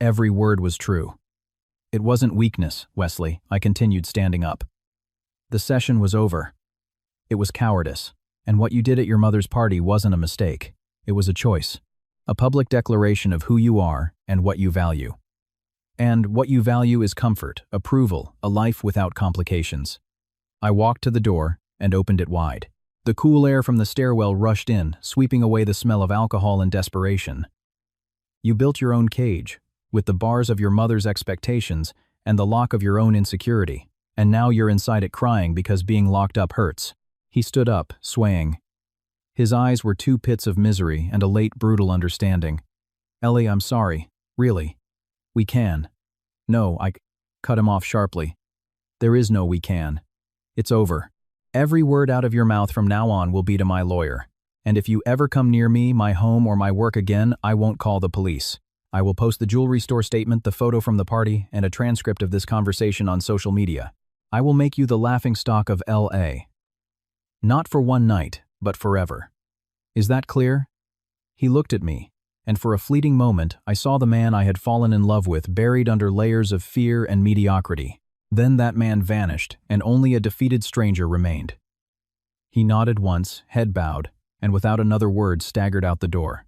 Speaker 2: Every word was true. It wasn't weakness, Wesley, I continued, standing up. The session was over. It was cowardice. And what you did at your mother's party wasn't a mistake. It was a choice. A public declaration of who you are and what you value. And what you value is comfort, approval, a life without complications. I walked to the door and opened it wide. The cool air from the stairwell rushed in, sweeping away the smell of alcohol and desperation. You built your own cage, with the bars of your mother's expectations and the lock of your own insecurity, and now you're inside it crying because being locked up hurts. He stood up, swaying. His eyes were two pits of misery and a late brutal understanding. Ellie, I'm sorry. Really. We can. No, I cut him off sharply. There is no we can. It's over. Every word out of your mouth from now on will be to my lawyer. And if you ever come near me, my home, or my work again, I won't call the police. I will post the jewelry store statement, the photo from the party, and a transcript of this conversation on social media. I will make you the laughingstock of L.A. Not for one night, but forever. Is that clear? He looked at me, and for a fleeting moment, I saw the man I had fallen in love with buried under layers of fear and mediocrity. Then that man vanished, and only a defeated stranger remained. He nodded once, head bowed, and without another word staggered out the door.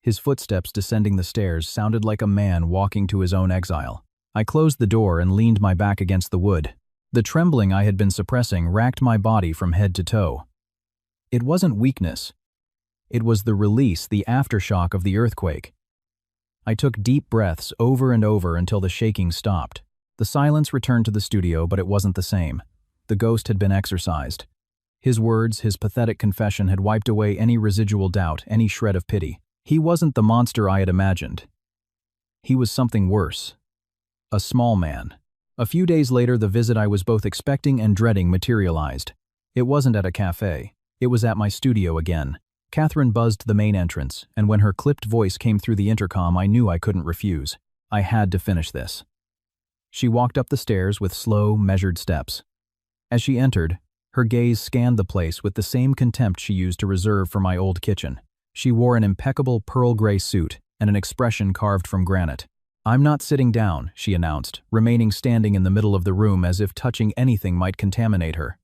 Speaker 2: His footsteps descending the stairs sounded like a man walking to his own exile. I closed the door and leaned my back against the wood. The trembling I had been suppressing racked my body from head to toe. It wasn't weakness. It was the release, the aftershock of the earthquake. I took deep breaths over and over until the shaking stopped. The silence returned to the studio, but it wasn't the same. The ghost had been exorcised. His words, his pathetic confession had wiped away any residual doubt, any shred of pity. He wasn't the monster I had imagined. He was something worse. A small man. A few days later, the visit I was both expecting and dreading materialized. It wasn't at a cafe. It was at my studio again. Catherine buzzed the main entrance, and when her clipped voice came through the intercom, I knew I couldn't refuse. I had to finish this. She walked up the stairs with slow, measured steps. As she entered, her gaze scanned the place with the same contempt she used to reserve for my old kitchen. She wore an impeccable pearl gray suit and an expression carved from granite. "I'm not sitting down," she announced, remaining standing in the middle of the room as if touching anything might contaminate her.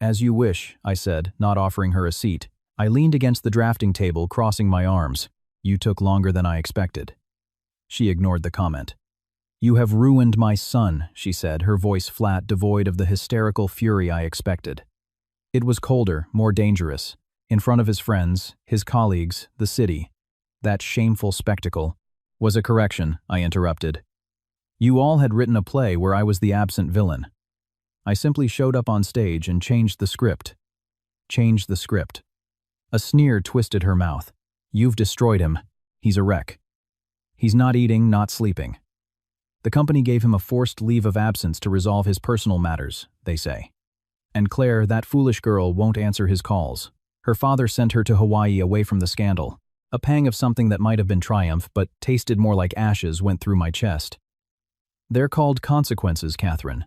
Speaker 2: "As you wish," I said, not offering her a seat. I leaned against the drafting table, crossing my arms. "You took longer than I expected." She ignored the comment. "You have ruined my son," she said, her voice flat, devoid of the hysterical fury I expected. It was colder, more dangerous. In front of his friends, his colleagues, the city. That shameful spectacle. Was a correction, I interrupted. You all had written a play where I was the absent villain. I simply showed up on stage and changed the script. Changed the script. A sneer twisted her mouth. You've destroyed him. He's a wreck. He's not eating, not sleeping. The company gave him a forced leave of absence to resolve his personal matters, they say. And Claire, that foolish girl, won't answer his calls. Her father sent her to Hawaii away from the scandal. A pang of something that might have been triumph, but tasted more like ashes, went through my chest. They're called consequences, Catherine.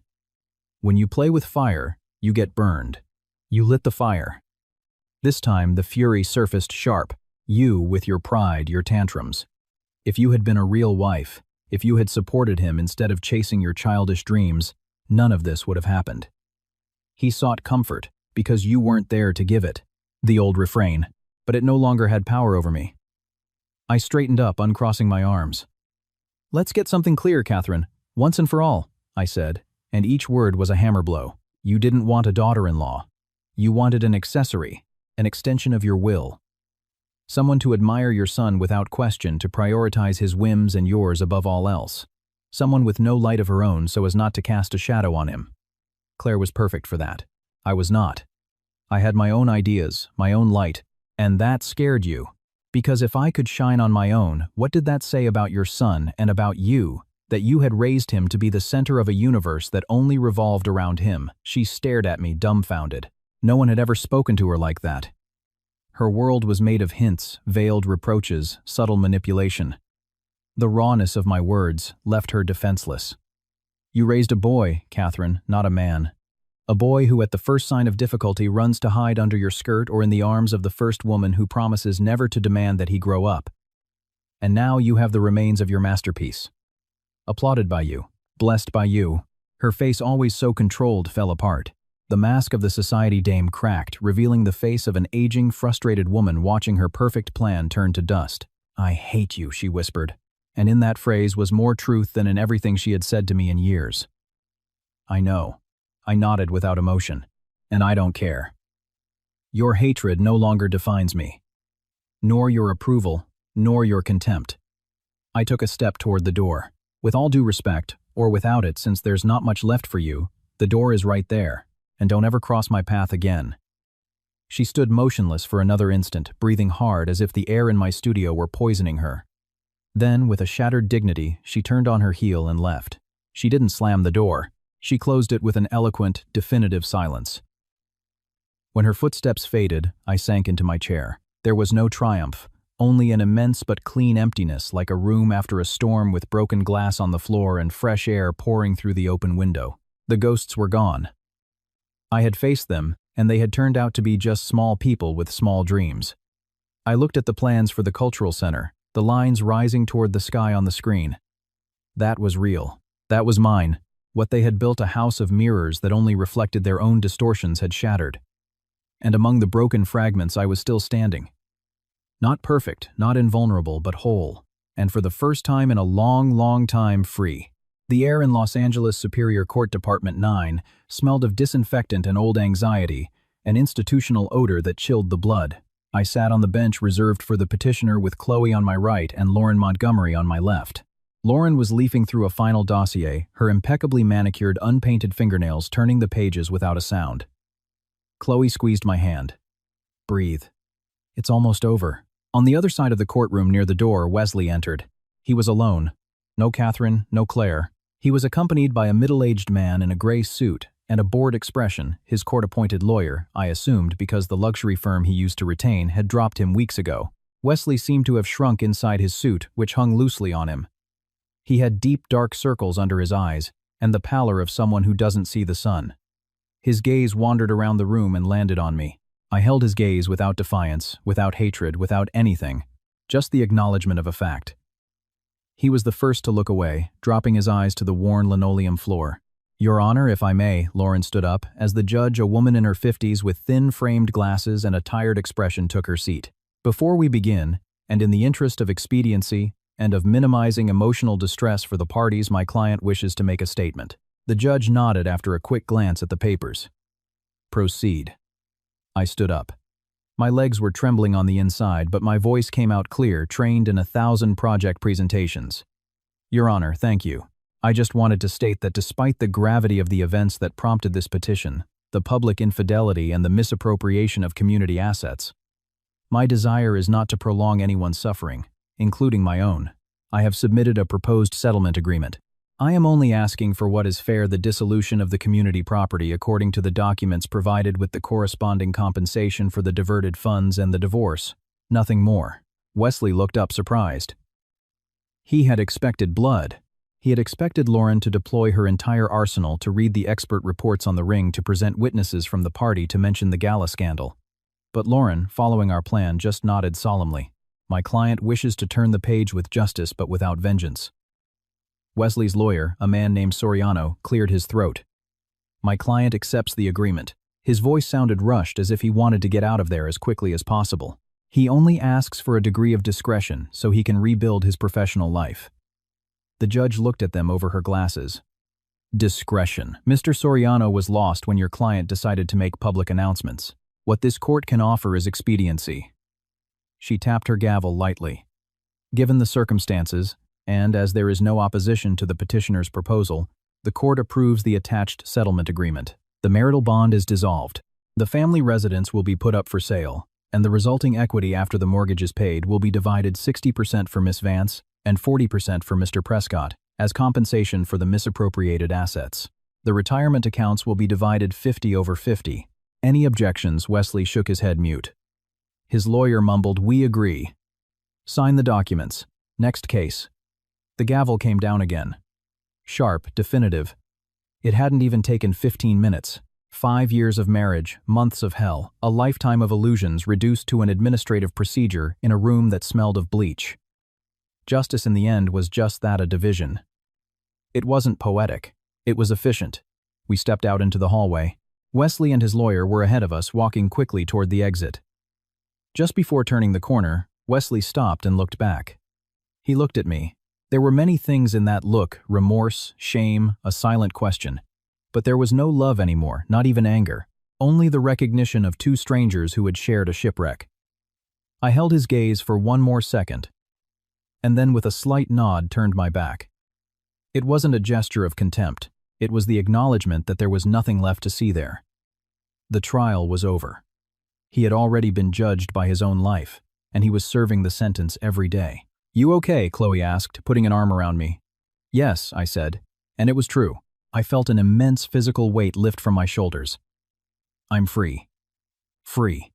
Speaker 2: When you play with fire, you get burned. You lit the fire. This time, the fury surfaced sharp, you with your pride, your tantrums. If you had been a real wife, if you had supported him instead of chasing your childish dreams, none of this would have happened. He sought comfort, because you weren't there to give it. The old refrain, but it no longer had power over me. I straightened up, uncrossing my arms. Let's get something clear, Catherine, once and for all, I said, and each word was a hammer blow. You didn't want a daughter-in-law. You wanted an accessory, an extension of your will. Someone to admire your son without question, to prioritize his whims and yours above all else. Someone with no light of her own so as not to cast a shadow on him. Claire was perfect for that. I was not. I had my own ideas, my own light, and that scared you. Because if I could shine on my own, what did that say about your son and about you, that you had raised him to be the center of a universe that only revolved around him? She stared at me, dumbfounded. No one had ever spoken to her like that. Her world was made of hints, veiled reproaches, subtle manipulation. The rawness of my words left her defenseless. You raised a boy, Catherine, not a man. A boy who at the first sign of difficulty runs to hide under your skirt or in the arms of the first woman who promises never to demand that he grow up. And now you have the remains of your masterpiece. Applauded by you, blessed by you, her face always so controlled fell apart. The mask of the society dame cracked, revealing the face of an aging, frustrated woman watching her perfect plan turn to dust. I hate you, she whispered, and in that phrase was more truth than in everything she had said to me in years. I know. I nodded without emotion, and I don't care. Your hatred no longer defines me, nor your approval, nor your contempt. I took a step toward the door. With all due respect, or without it since there's not much left for you, the door is right there. And don't ever cross my path again. She stood motionless for another instant, breathing hard as if the air in my studio were poisoning her. Then, with a shattered dignity, she turned on her heel and left. She didn't slam the door. She closed it with an eloquent, definitive silence. When her footsteps faded, I sank into my chair. There was no triumph, only an immense but clean emptiness, like a room after a storm with broken glass on the floor and fresh air pouring through the open window. The ghosts were gone. I had faced them, and they had turned out to be just small people with small dreams. I looked at the plans for the cultural center, the lines rising toward the sky on the screen. That was real. That was mine. What they had built, a house of mirrors that only reflected their own distortions, had shattered. And among the broken fragments I was still standing. Not perfect, not invulnerable, but whole. And for the first time in a long, long time, free. The air in Los Angeles Superior Court Department 9 smelled of disinfectant and old anxiety, an institutional odor that chilled the blood. I sat on the bench reserved for the petitioner with Chloe on my right and Lauren Montgomery on my left. Lauren was leafing through a final dossier, her impeccably manicured, unpainted fingernails turning the pages without a sound. Chloe squeezed my hand. Breathe. It's almost over. On the other side of the courtroom near the door, Wesley entered. He was alone. No Catherine, no Claire. He was accompanied by a middle-aged man in a gray suit and a bored expression, his court-appointed lawyer, I assumed because the luxury firm he used to retain had dropped him weeks ago. Wesley seemed to have shrunk inside his suit, which hung loosely on him. He had deep, dark circles under his eyes and the pallor of someone who doesn't see the sun. His gaze wandered around the room and landed on me. I held his gaze without defiance, without hatred, without anything, just the acknowledgement of a fact. He was the first to look away, dropping his eyes to the worn linoleum floor. Your Honor, if I may, Lauren stood up, as the judge, a woman in her 50s with thin-framed glasses and a tired expression, took her seat. Before we begin, and in the interest of expediency and of minimizing emotional distress for the parties, my client wishes to make a statement. The judge nodded after a quick glance at the papers. Proceed. I stood up. My legs were trembling on the inside, but my voice came out clear, trained in 1,000 project presentations. Your Honor, thank you. I just wanted to state that despite the gravity of the events that prompted this petition, the public infidelity and the misappropriation of community assets, my desire is not to prolong anyone's suffering, including my own. I have submitted a proposed settlement agreement. I am only asking for what is fair: the dissolution of the community property according to the documents provided with the corresponding compensation for the diverted funds and the divorce. Nothing more. Wesley looked up surprised. He had expected blood. He had expected Lauren to deploy her entire arsenal to read the expert reports on the ring, to present witnesses from the party, to mention the gala scandal. But Lauren, following our plan, just nodded solemnly. My client wishes to turn the page with justice but without vengeance. Wesley's lawyer, a man named Soriano, cleared his throat. My client accepts the agreement. His voice sounded rushed, as if he wanted to get out of there as quickly as possible. He only asks for a degree of discretion so he can rebuild his professional life. The judge looked at them over her glasses. Discretion. Mr. Soriano was lost when your client decided to make public announcements. What this court can offer is expediency. She tapped her gavel lightly. Given the circumstances, and as there is no opposition to the petitioner's proposal, the court approves the attached settlement agreement. The marital bond is dissolved. The family residence will be put up for sale, and the resulting equity after the mortgage is paid will be divided 60% for Miss Vance and 40% for Mr. Prescott, as compensation for the misappropriated assets. The retirement accounts will be divided 50/50. Any objections? Wesley shook his head mute. His lawyer mumbled, "We agree." Sign the documents. Next case. The gavel came down again. Sharp, definitive. It hadn't even taken 15 minutes. 5 years of marriage, months of hell, a lifetime of illusions reduced to an administrative procedure in a room that smelled of bleach. Justice in the end was just that, a division. It wasn't poetic. It was efficient. We stepped out into the hallway. Wesley and his lawyer were ahead of us, walking quickly toward the exit. Just before turning the corner, Wesley stopped and looked back. He looked at me. There were many things in that look: remorse, shame, a silent question. But there was no love anymore, not even anger. Only the recognition of two strangers who had shared a shipwreck. I held his gaze for one more second, and then with a slight nod turned my back. It wasn't a gesture of contempt. It was the acknowledgement that there was nothing left to see there. The trial was over. He had already been judged by his own life, and he was serving the sentence every day. "You okay?" Chloe asked, putting an arm around me. "Yes," I said, and it was true. I felt an immense physical weight lift from my shoulders. I'm free. Free.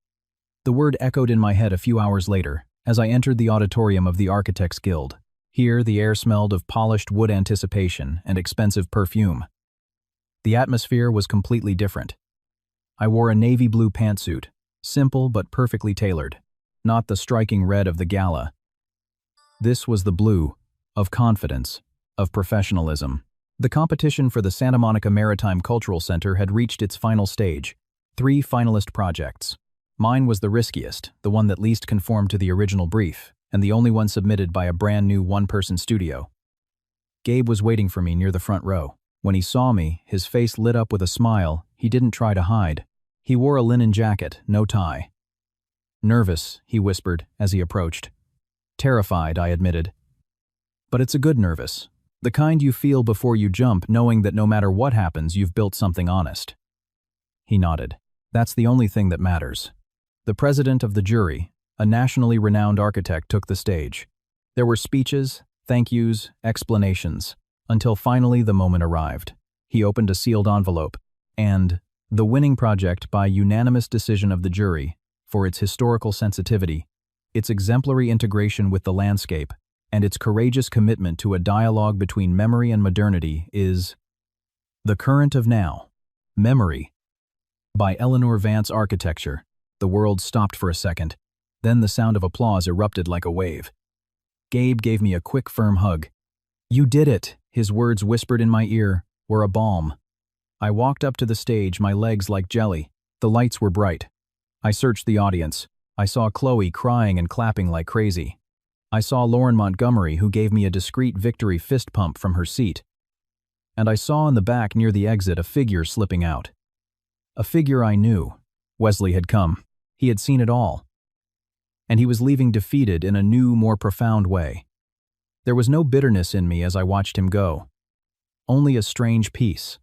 Speaker 2: The word echoed in my head a few hours later, as I entered the auditorium of the Architects Guild. Here, the air smelled of polished wood, anticipation, and expensive perfume. The atmosphere was completely different. I wore a navy blue pantsuit, simple but perfectly tailored, not the striking red of the gala. This was the blue of confidence, of professionalism. The competition for the Santa Monica Maritime Cultural Center had reached its final stage. 3 finalist projects. Mine was the riskiest, the one that least conformed to the original brief, and the only one submitted by a brand new one-person studio. Gabe was waiting for me near the front row. When he saw me, his face lit up with a smile he didn't try to hide. He wore a linen jacket, no tie. "Nervous," he whispered as he approached. "Terrified," I admitted. "But it's a good nervous. The kind you feel before you jump, knowing that no matter what happens, you've built something honest." He nodded. "That's the only thing that matters." The president of the jury, a nationally renowned architect, took the stage. There were speeches, thank yous, explanations, until finally the moment arrived. He opened a sealed envelope, and the winning project, by unanimous decision of the jury, for its historical sensitivity, its exemplary integration with the landscape, and its courageous commitment to a dialogue between memory and modernity, is The Current of Now, Memory, by Eleanor Vance Architecture. The world stopped for a second. Then the sound of applause erupted like a wave. Gabe gave me a quick, firm hug. "You did it," his words, whispered in my ear, were a balm. I walked up to the stage, my legs like jelly. The lights were bright. I searched the audience. I saw Chloe crying and clapping like crazy. I saw Lauren Montgomery, who gave me a discreet victory fist pump from her seat. And I saw in the back near the exit a figure slipping out. A figure I knew. Wesley had come. He had seen it all. And he was leaving defeated in a new, more profound way. There was no bitterness in me as I watched him go. Only a strange peace.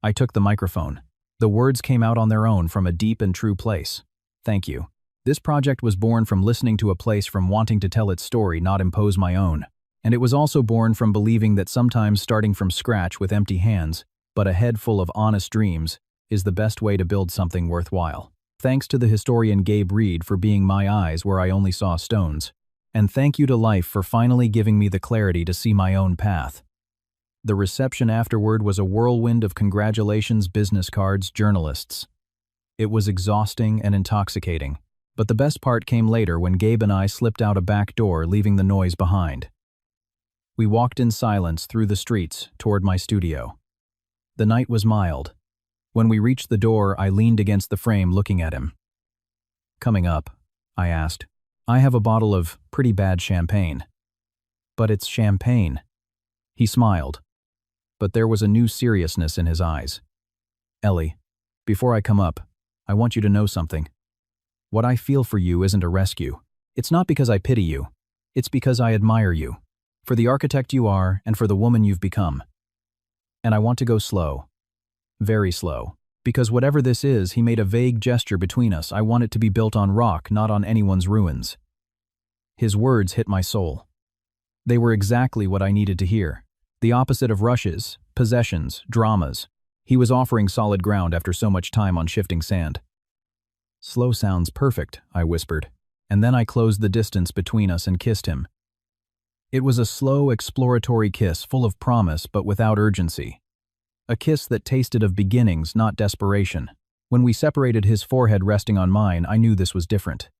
Speaker 2: I took the microphone. The words came out on their own from a deep and true place. Thank you. This project was born from listening to a place, from wanting to tell its story, not impose my own. And it was also born from believing that sometimes starting from scratch with empty hands, but a head full of honest dreams, is the best way to build something worthwhile. Thanks to the historian Gabe Reed for being my eyes where I only saw stones. And thank you to life for finally giving me the clarity to see my own path. The reception afterward was a whirlwind of congratulations, business cards, journalists. It was exhausting and intoxicating, but the best part came later when Gabe and I slipped out a back door, leaving the noise behind. We walked in silence through the streets toward my studio. The night was mild. When we reached the door, I leaned against the frame looking at him. "Coming up," I asked, "I have a bottle of pretty bad champagne." "But it's champagne." He smiled, but there was a new seriousness in his eyes. "Ellie, before I come up, I want you to know something. What I feel for you isn't a rescue. It's not because I pity you. It's because I admire you, for the architect you are and for the woman you've become. And I want to go slow. Very slow. Because whatever this is," he made a vague gesture between us, "I want it to be built on rock, not on anyone's ruins." His words hit my soul. They were exactly what I needed to hear. The opposite of rushes, possessions, dramas. He was offering solid ground after so much time on shifting sand. "Slow sounds perfect," I whispered, and then I closed the distance between us and kissed him. It was a slow, exploratory kiss, full of promise but without urgency. A kiss that tasted of beginnings, not desperation. When we separated, his forehead resting on mine, I knew this was different.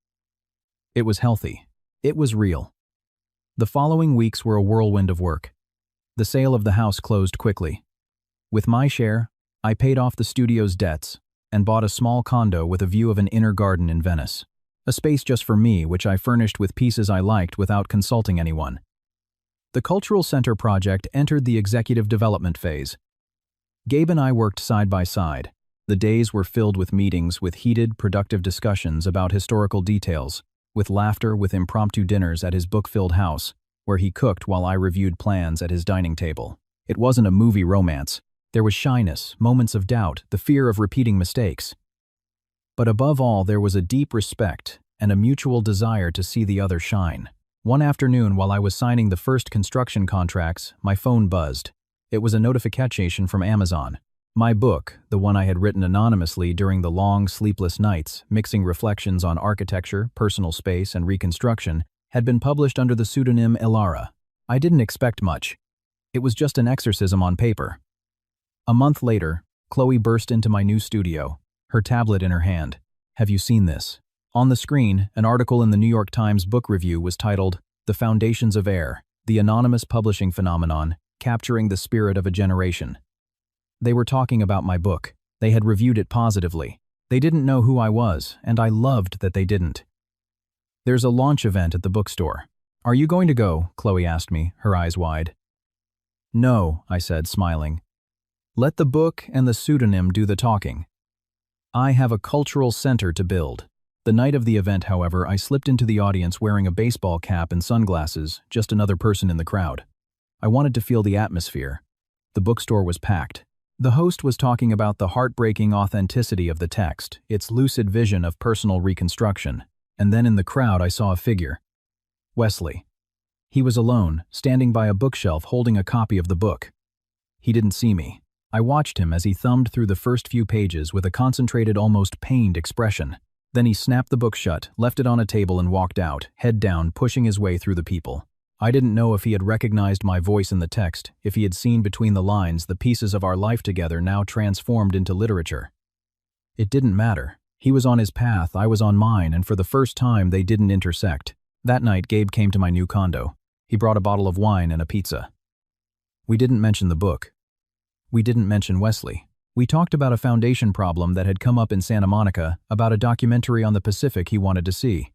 Speaker 2: It was healthy. It was real. The following weeks were a whirlwind of work. The sale of the house closed quickly. With my share, I paid off the studio's debts and bought a small condo with a view of an inner garden in Venice. A space just for me, which I furnished with pieces I liked without consulting anyone. The Cultural Center project entered the executive development phase. Gabe and I worked side by side. The days were filled with meetings, with heated, productive discussions about historical details, with laughter, with impromptu dinners at his book-filled house, where he cooked while I reviewed plans at his dining table. It wasn't a movie romance. There was shyness, moments of doubt, the fear of repeating mistakes. But above all, there was a deep respect and a mutual desire to see the other shine. One afternoon, while I was signing the first construction contracts, my phone buzzed. It was a notification from Amazon. My book, the one I had written anonymously during the long, sleepless nights, mixing reflections on architecture, personal space, and reconstruction, had been published under the pseudonym Elara. I didn't expect much. It was just an exorcism on paper. A month later, Chloe burst into my new studio, her tablet in her hand. "Have you seen this?" On the screen, an article in the New York Times book review was titled, "The Foundations of Air, the Anonymous Publishing Phenomenon, Capturing the Spirit of a Generation." They were talking about my book. They had reviewed it positively. They didn't know who I was, and I loved that they didn't. "There's a launch event at the bookstore. Are you going to go?" Chloe asked me, her eyes wide. "No," I said, smiling. "Let the book and the pseudonym do the talking. I have a cultural center to build." The night of the event, however, I slipped into the audience wearing a baseball cap and sunglasses, just another person in the crowd. I wanted to feel the atmosphere. The bookstore was packed. The host was talking about the heartbreaking authenticity of the text, its lucid vision of personal reconstruction. And then in the crowd I saw a figure. Wesley. He was alone, standing by a bookshelf holding a copy of the book. He didn't see me. I watched him as he thumbed through the first few pages with a concentrated, almost pained expression. Then he snapped the book shut, left it on a table and walked out, head down, pushing his way through the people. I didn't know if he had recognized my voice in the text, if he had seen between the lines the pieces of our life together now transformed into literature. It didn't matter. He was on his path, I was on mine, and for the first time they didn't intersect. That night, Gabe came to my new condo. He brought a bottle of wine and a pizza. We didn't mention the book. We didn't mention Wesley. We talked about a foundation problem that had come up in Santa Monica, about a documentary on the Pacific he wanted to see.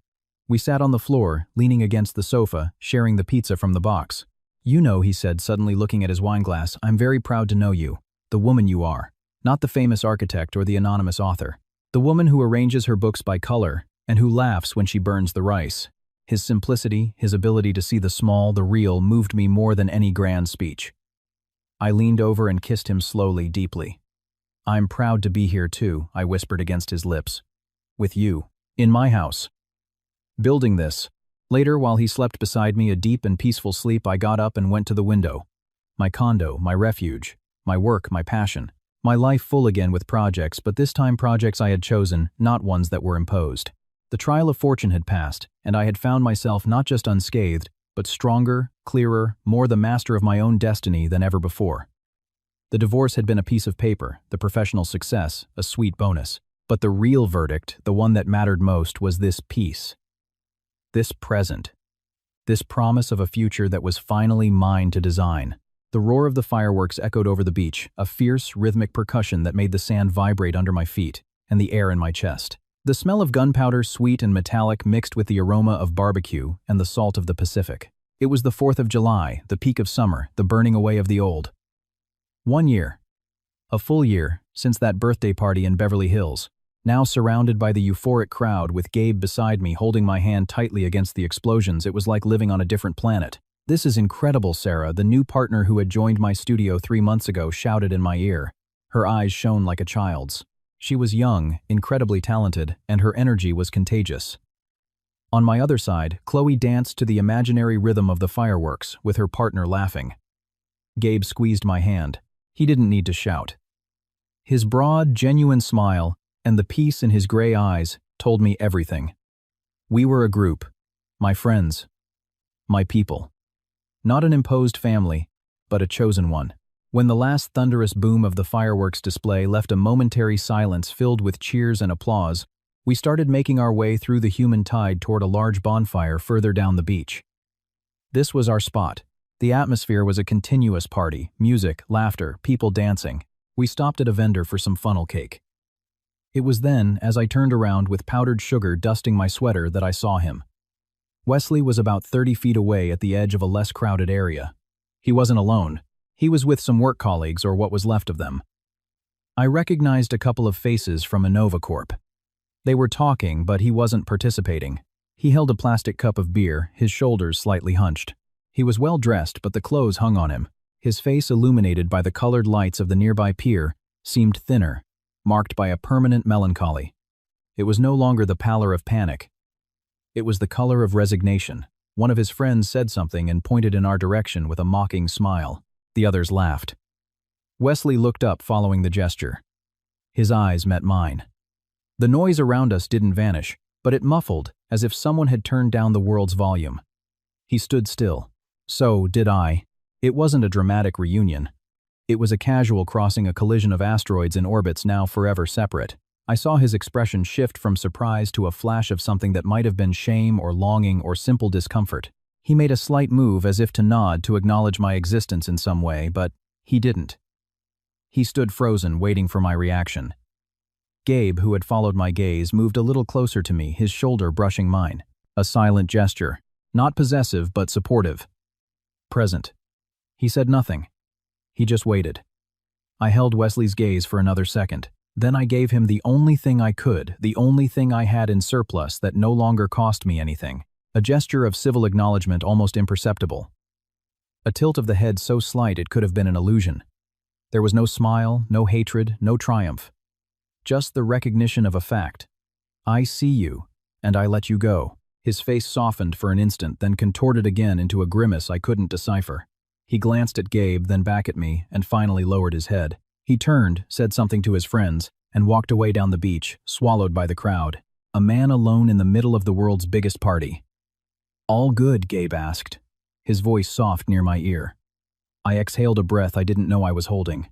Speaker 2: We sat on the floor, leaning against the sofa, sharing the pizza from the box. "You know," he said, suddenly looking at his wine glass, "I'm very proud to know you, the woman you are. Not the famous architect or the anonymous author. The woman who arranges her books by color and who laughs when she burns the rice. His simplicity, his ability to see the small, the real, moved me more than any grand speech. I leaned over and kissed him slowly, deeply. "I'm proud to be here too," I whispered against his lips. "With you. In my house. Building this." Later, while he slept beside me, a deep and peaceful sleep, I got up and went to the window. My condo, my refuge, my work, my passion. My life full again with projects, but this time projects I had chosen, not ones that were imposed. The trial of fortune had passed, and I had found myself not just unscathed, but stronger, clearer, more the master of my own destiny than ever before. The divorce had been a piece of paper, the professional success, a sweet bonus. But the real verdict, the one that mattered most, was this peace. This present. This promise of a future that was finally mine to design. The roar of the fireworks echoed over the beach, a fierce, rhythmic percussion that made the sand vibrate under my feet and the air in my chest. The smell of gunpowder, sweet and metallic, mixed with the aroma of barbecue and the salt of the Pacific. It was the 4th of July, the peak of summer, the burning away of the old. 1 year. A full year, since that birthday party in Beverly Hills. Now surrounded by the euphoric crowd with Gabe beside me holding my hand tightly against the explosions, it was like living on a different planet. "This is incredible," Sarah, the new partner who had joined my studio 3 months ago, shouted in my ear. Her eyes shone like a child's. She was young, incredibly talented, and her energy was contagious. On my other side, Chloe danced to the imaginary rhythm of the fireworks, with her partner laughing. Gabe squeezed my hand. He didn't need to shout. His broad, genuine smile and the peace in his gray eyes told me everything. We were a group. My friends. My people. Not an imposed family, but a chosen one. When the last thunderous boom of the fireworks display left a momentary silence filled with cheers and applause, we started making our way through the human tide toward a large bonfire further down the beach. This was our spot. The atmosphere was a continuous party, music, laughter, people dancing. We stopped at a vendor for some funnel cake. It was then, as I turned around with powdered sugar dusting my sweater, that I saw him. Wesley was about 30 feet away at the edge of a less crowded area. He wasn't alone. He was with some work colleagues, or what was left of them. I recognized a couple of faces from Innova Corp. They were talking, but he wasn't participating. He held a plastic cup of beer, his shoulders slightly hunched. He was well dressed, but the clothes hung on him. His face, illuminated by the colored lights of the nearby pier, seemed thinner, marked by a permanent melancholy. It was no longer the pallor of panic. It was the color of resignation. One of his friends said something and pointed in our direction with a mocking smile. The others laughed. Wesley looked up following the gesture. His eyes met mine. The noise around us didn't vanish, but it muffled, as if someone had turned down the world's volume. He stood still. So did I. It wasn't a dramatic reunion. It was a casual crossing a collision of asteroids in orbits now forever separate. I saw his expression shift from surprise to a flash of something that might have been shame or longing or simple discomfort. He made a slight move as if to nod to acknowledge my existence in some way, but he didn't. He stood frozen, waiting for my reaction. Gabe, who had followed my gaze, moved a little closer to me, his shoulder brushing mine. A silent gesture. Not possessive, but supportive. Present. He said nothing. He just waited. I held Wesley's gaze for another second. Then I gave him the only thing I could, the only thing I had in surplus that no longer cost me anything. A gesture of civil acknowledgement almost imperceptible. A tilt of the head so slight it could have been an illusion. There was no smile, no hatred, no triumph. Just the recognition of a fact. I see you, and I let you go. His face softened for an instant, then contorted again into a grimace I couldn't decipher. He glanced at Gabe, then back at me, and finally lowered his head. He turned, said something to his friends, and walked away down the beach, swallowed by the crowd. A man alone in the middle of the world's biggest party. All good, Gabe asked, his voice soft near my ear. I exhaled a breath I didn't know I was holding.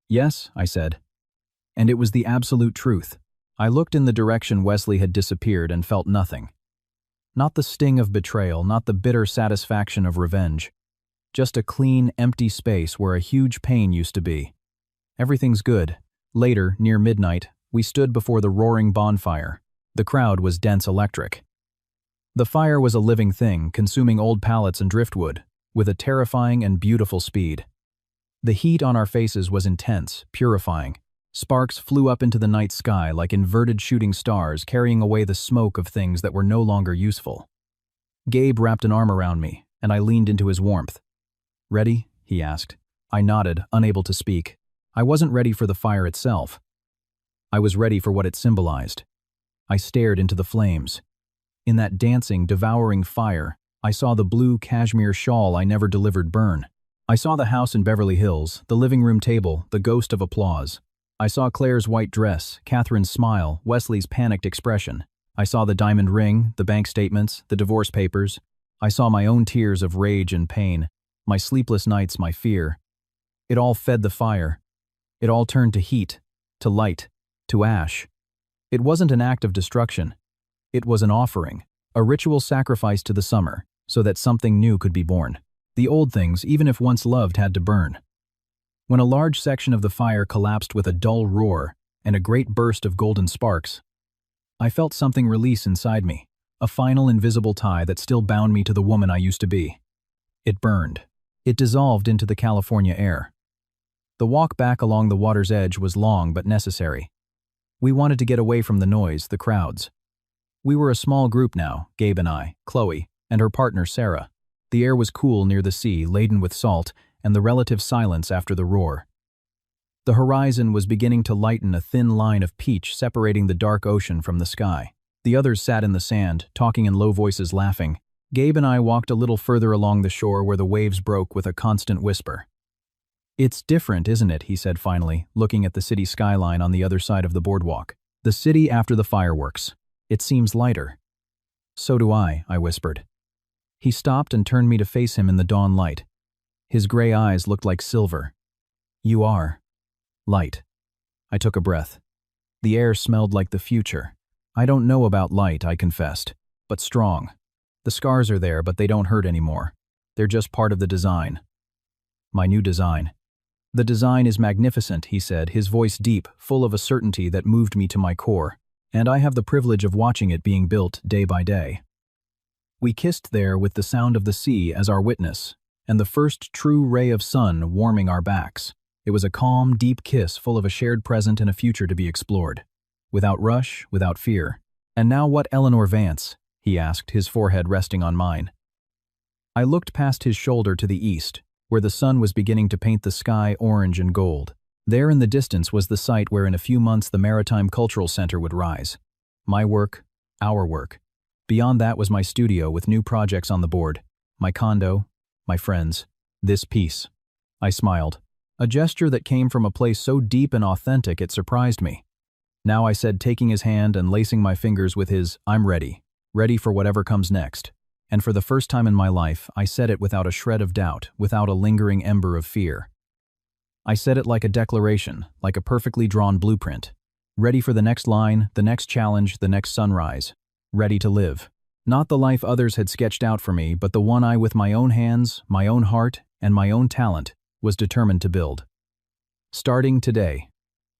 Speaker 2: Yes, I said. And it was the absolute truth. I looked in the direction Wesley had disappeared and felt nothing. Not the sting of betrayal, not the bitter satisfaction of revenge. Just a clean, empty space where a huge pain used to be. Everything's good. Later, near midnight, we stood before the roaring bonfire. The crowd was dense electric. The fire was a living thing, consuming old pallets and driftwood, with a terrifying and beautiful speed. The heat on our faces was intense, purifying. Sparks flew up into the night sky like inverted shooting stars, carrying away the smoke of things that were no longer useful. Gabe wrapped an arm around me, and I leaned into his warmth. "Ready?" he asked. I nodded, unable to speak. I wasn't ready for the fire itself. I was ready for what it symbolized. I stared into the flames. In that dancing, devouring fire, I saw the blue cashmere shawl I never delivered burn. I saw the house in Beverly Hills, the living room table, the ghost of applause. I saw Claire's white dress, Catherine's smile, Wesley's panicked expression. I saw the diamond ring, the bank statements, the divorce papers. I saw my own tears of rage and pain, my sleepless nights, my fear. It all fed the fire. It all turned to heat, to light, to ash. It wasn't an act of destruction. It was an offering, a ritual sacrifice to the summer, so that something new could be born. The old things, even if once loved, had to burn. When a large section of the fire collapsed with a dull roar and a great burst of golden sparks, I felt something release inside me, a final invisible tie that still bound me to the woman I used to be. It burned. It dissolved into the California air. The walk back along the water's edge was long but necessary. We wanted to get away from the noise, the crowds. We were a small group now, Gabe and I, Chloe, and her partner Sarah. The air was cool near the sea, laden with salt, and the relative silence after the roar. The horizon was beginning to lighten, a thin line of peach separating the dark ocean from the sky. The others sat in the sand, talking in low voices, laughing. Gabe and I walked a little further along the shore where the waves broke with a constant whisper. "It's different, isn't it?" he said finally, looking at the city skyline on the other side of the boardwalk. "The city after the fireworks. It seems lighter." "So do I," I whispered. He stopped and turned me to face him in the dawn light. His gray eyes looked like silver. "You are light." I took a breath. The air smelled like the future. "I don't know about light," I confessed, "but strong. The scars are there, but they don't hurt anymore. They're just part of the design." "My new design." "The design is magnificent," he said, his voice deep, full of a certainty that moved me to my core, "and I have the privilege of watching it being built day by day." We kissed there with the sound of the sea as our witness, and the first true ray of sun warming our backs. It was a calm, deep kiss full of a shared present and a future to be explored. Without rush, without fear. "And now what, Eleanor Vance?" he asked, his forehead resting on mine. I looked past his shoulder to the east, where the sun was beginning to paint the sky orange and gold. There in the distance was the site where in a few months the Maritime Cultural Center would rise. My work, our work. Beyond that was my studio with new projects on the board. My condo, my friends, this piece. I smiled. A gesture that came from a place so deep and authentic it surprised me. Now I said, taking his hand and lacing my fingers with his, "I'm ready. Ready for whatever comes next." And for the first time in my life, I said it without a shred of doubt, without a lingering ember of fear. I said it like a declaration, like a perfectly drawn blueprint. Ready for the next line, the next challenge, the next sunrise. Ready to live. Not the life others had sketched out for me, but the one I, with my own hands, my own heart, and my own talent, was determined to build. Starting today.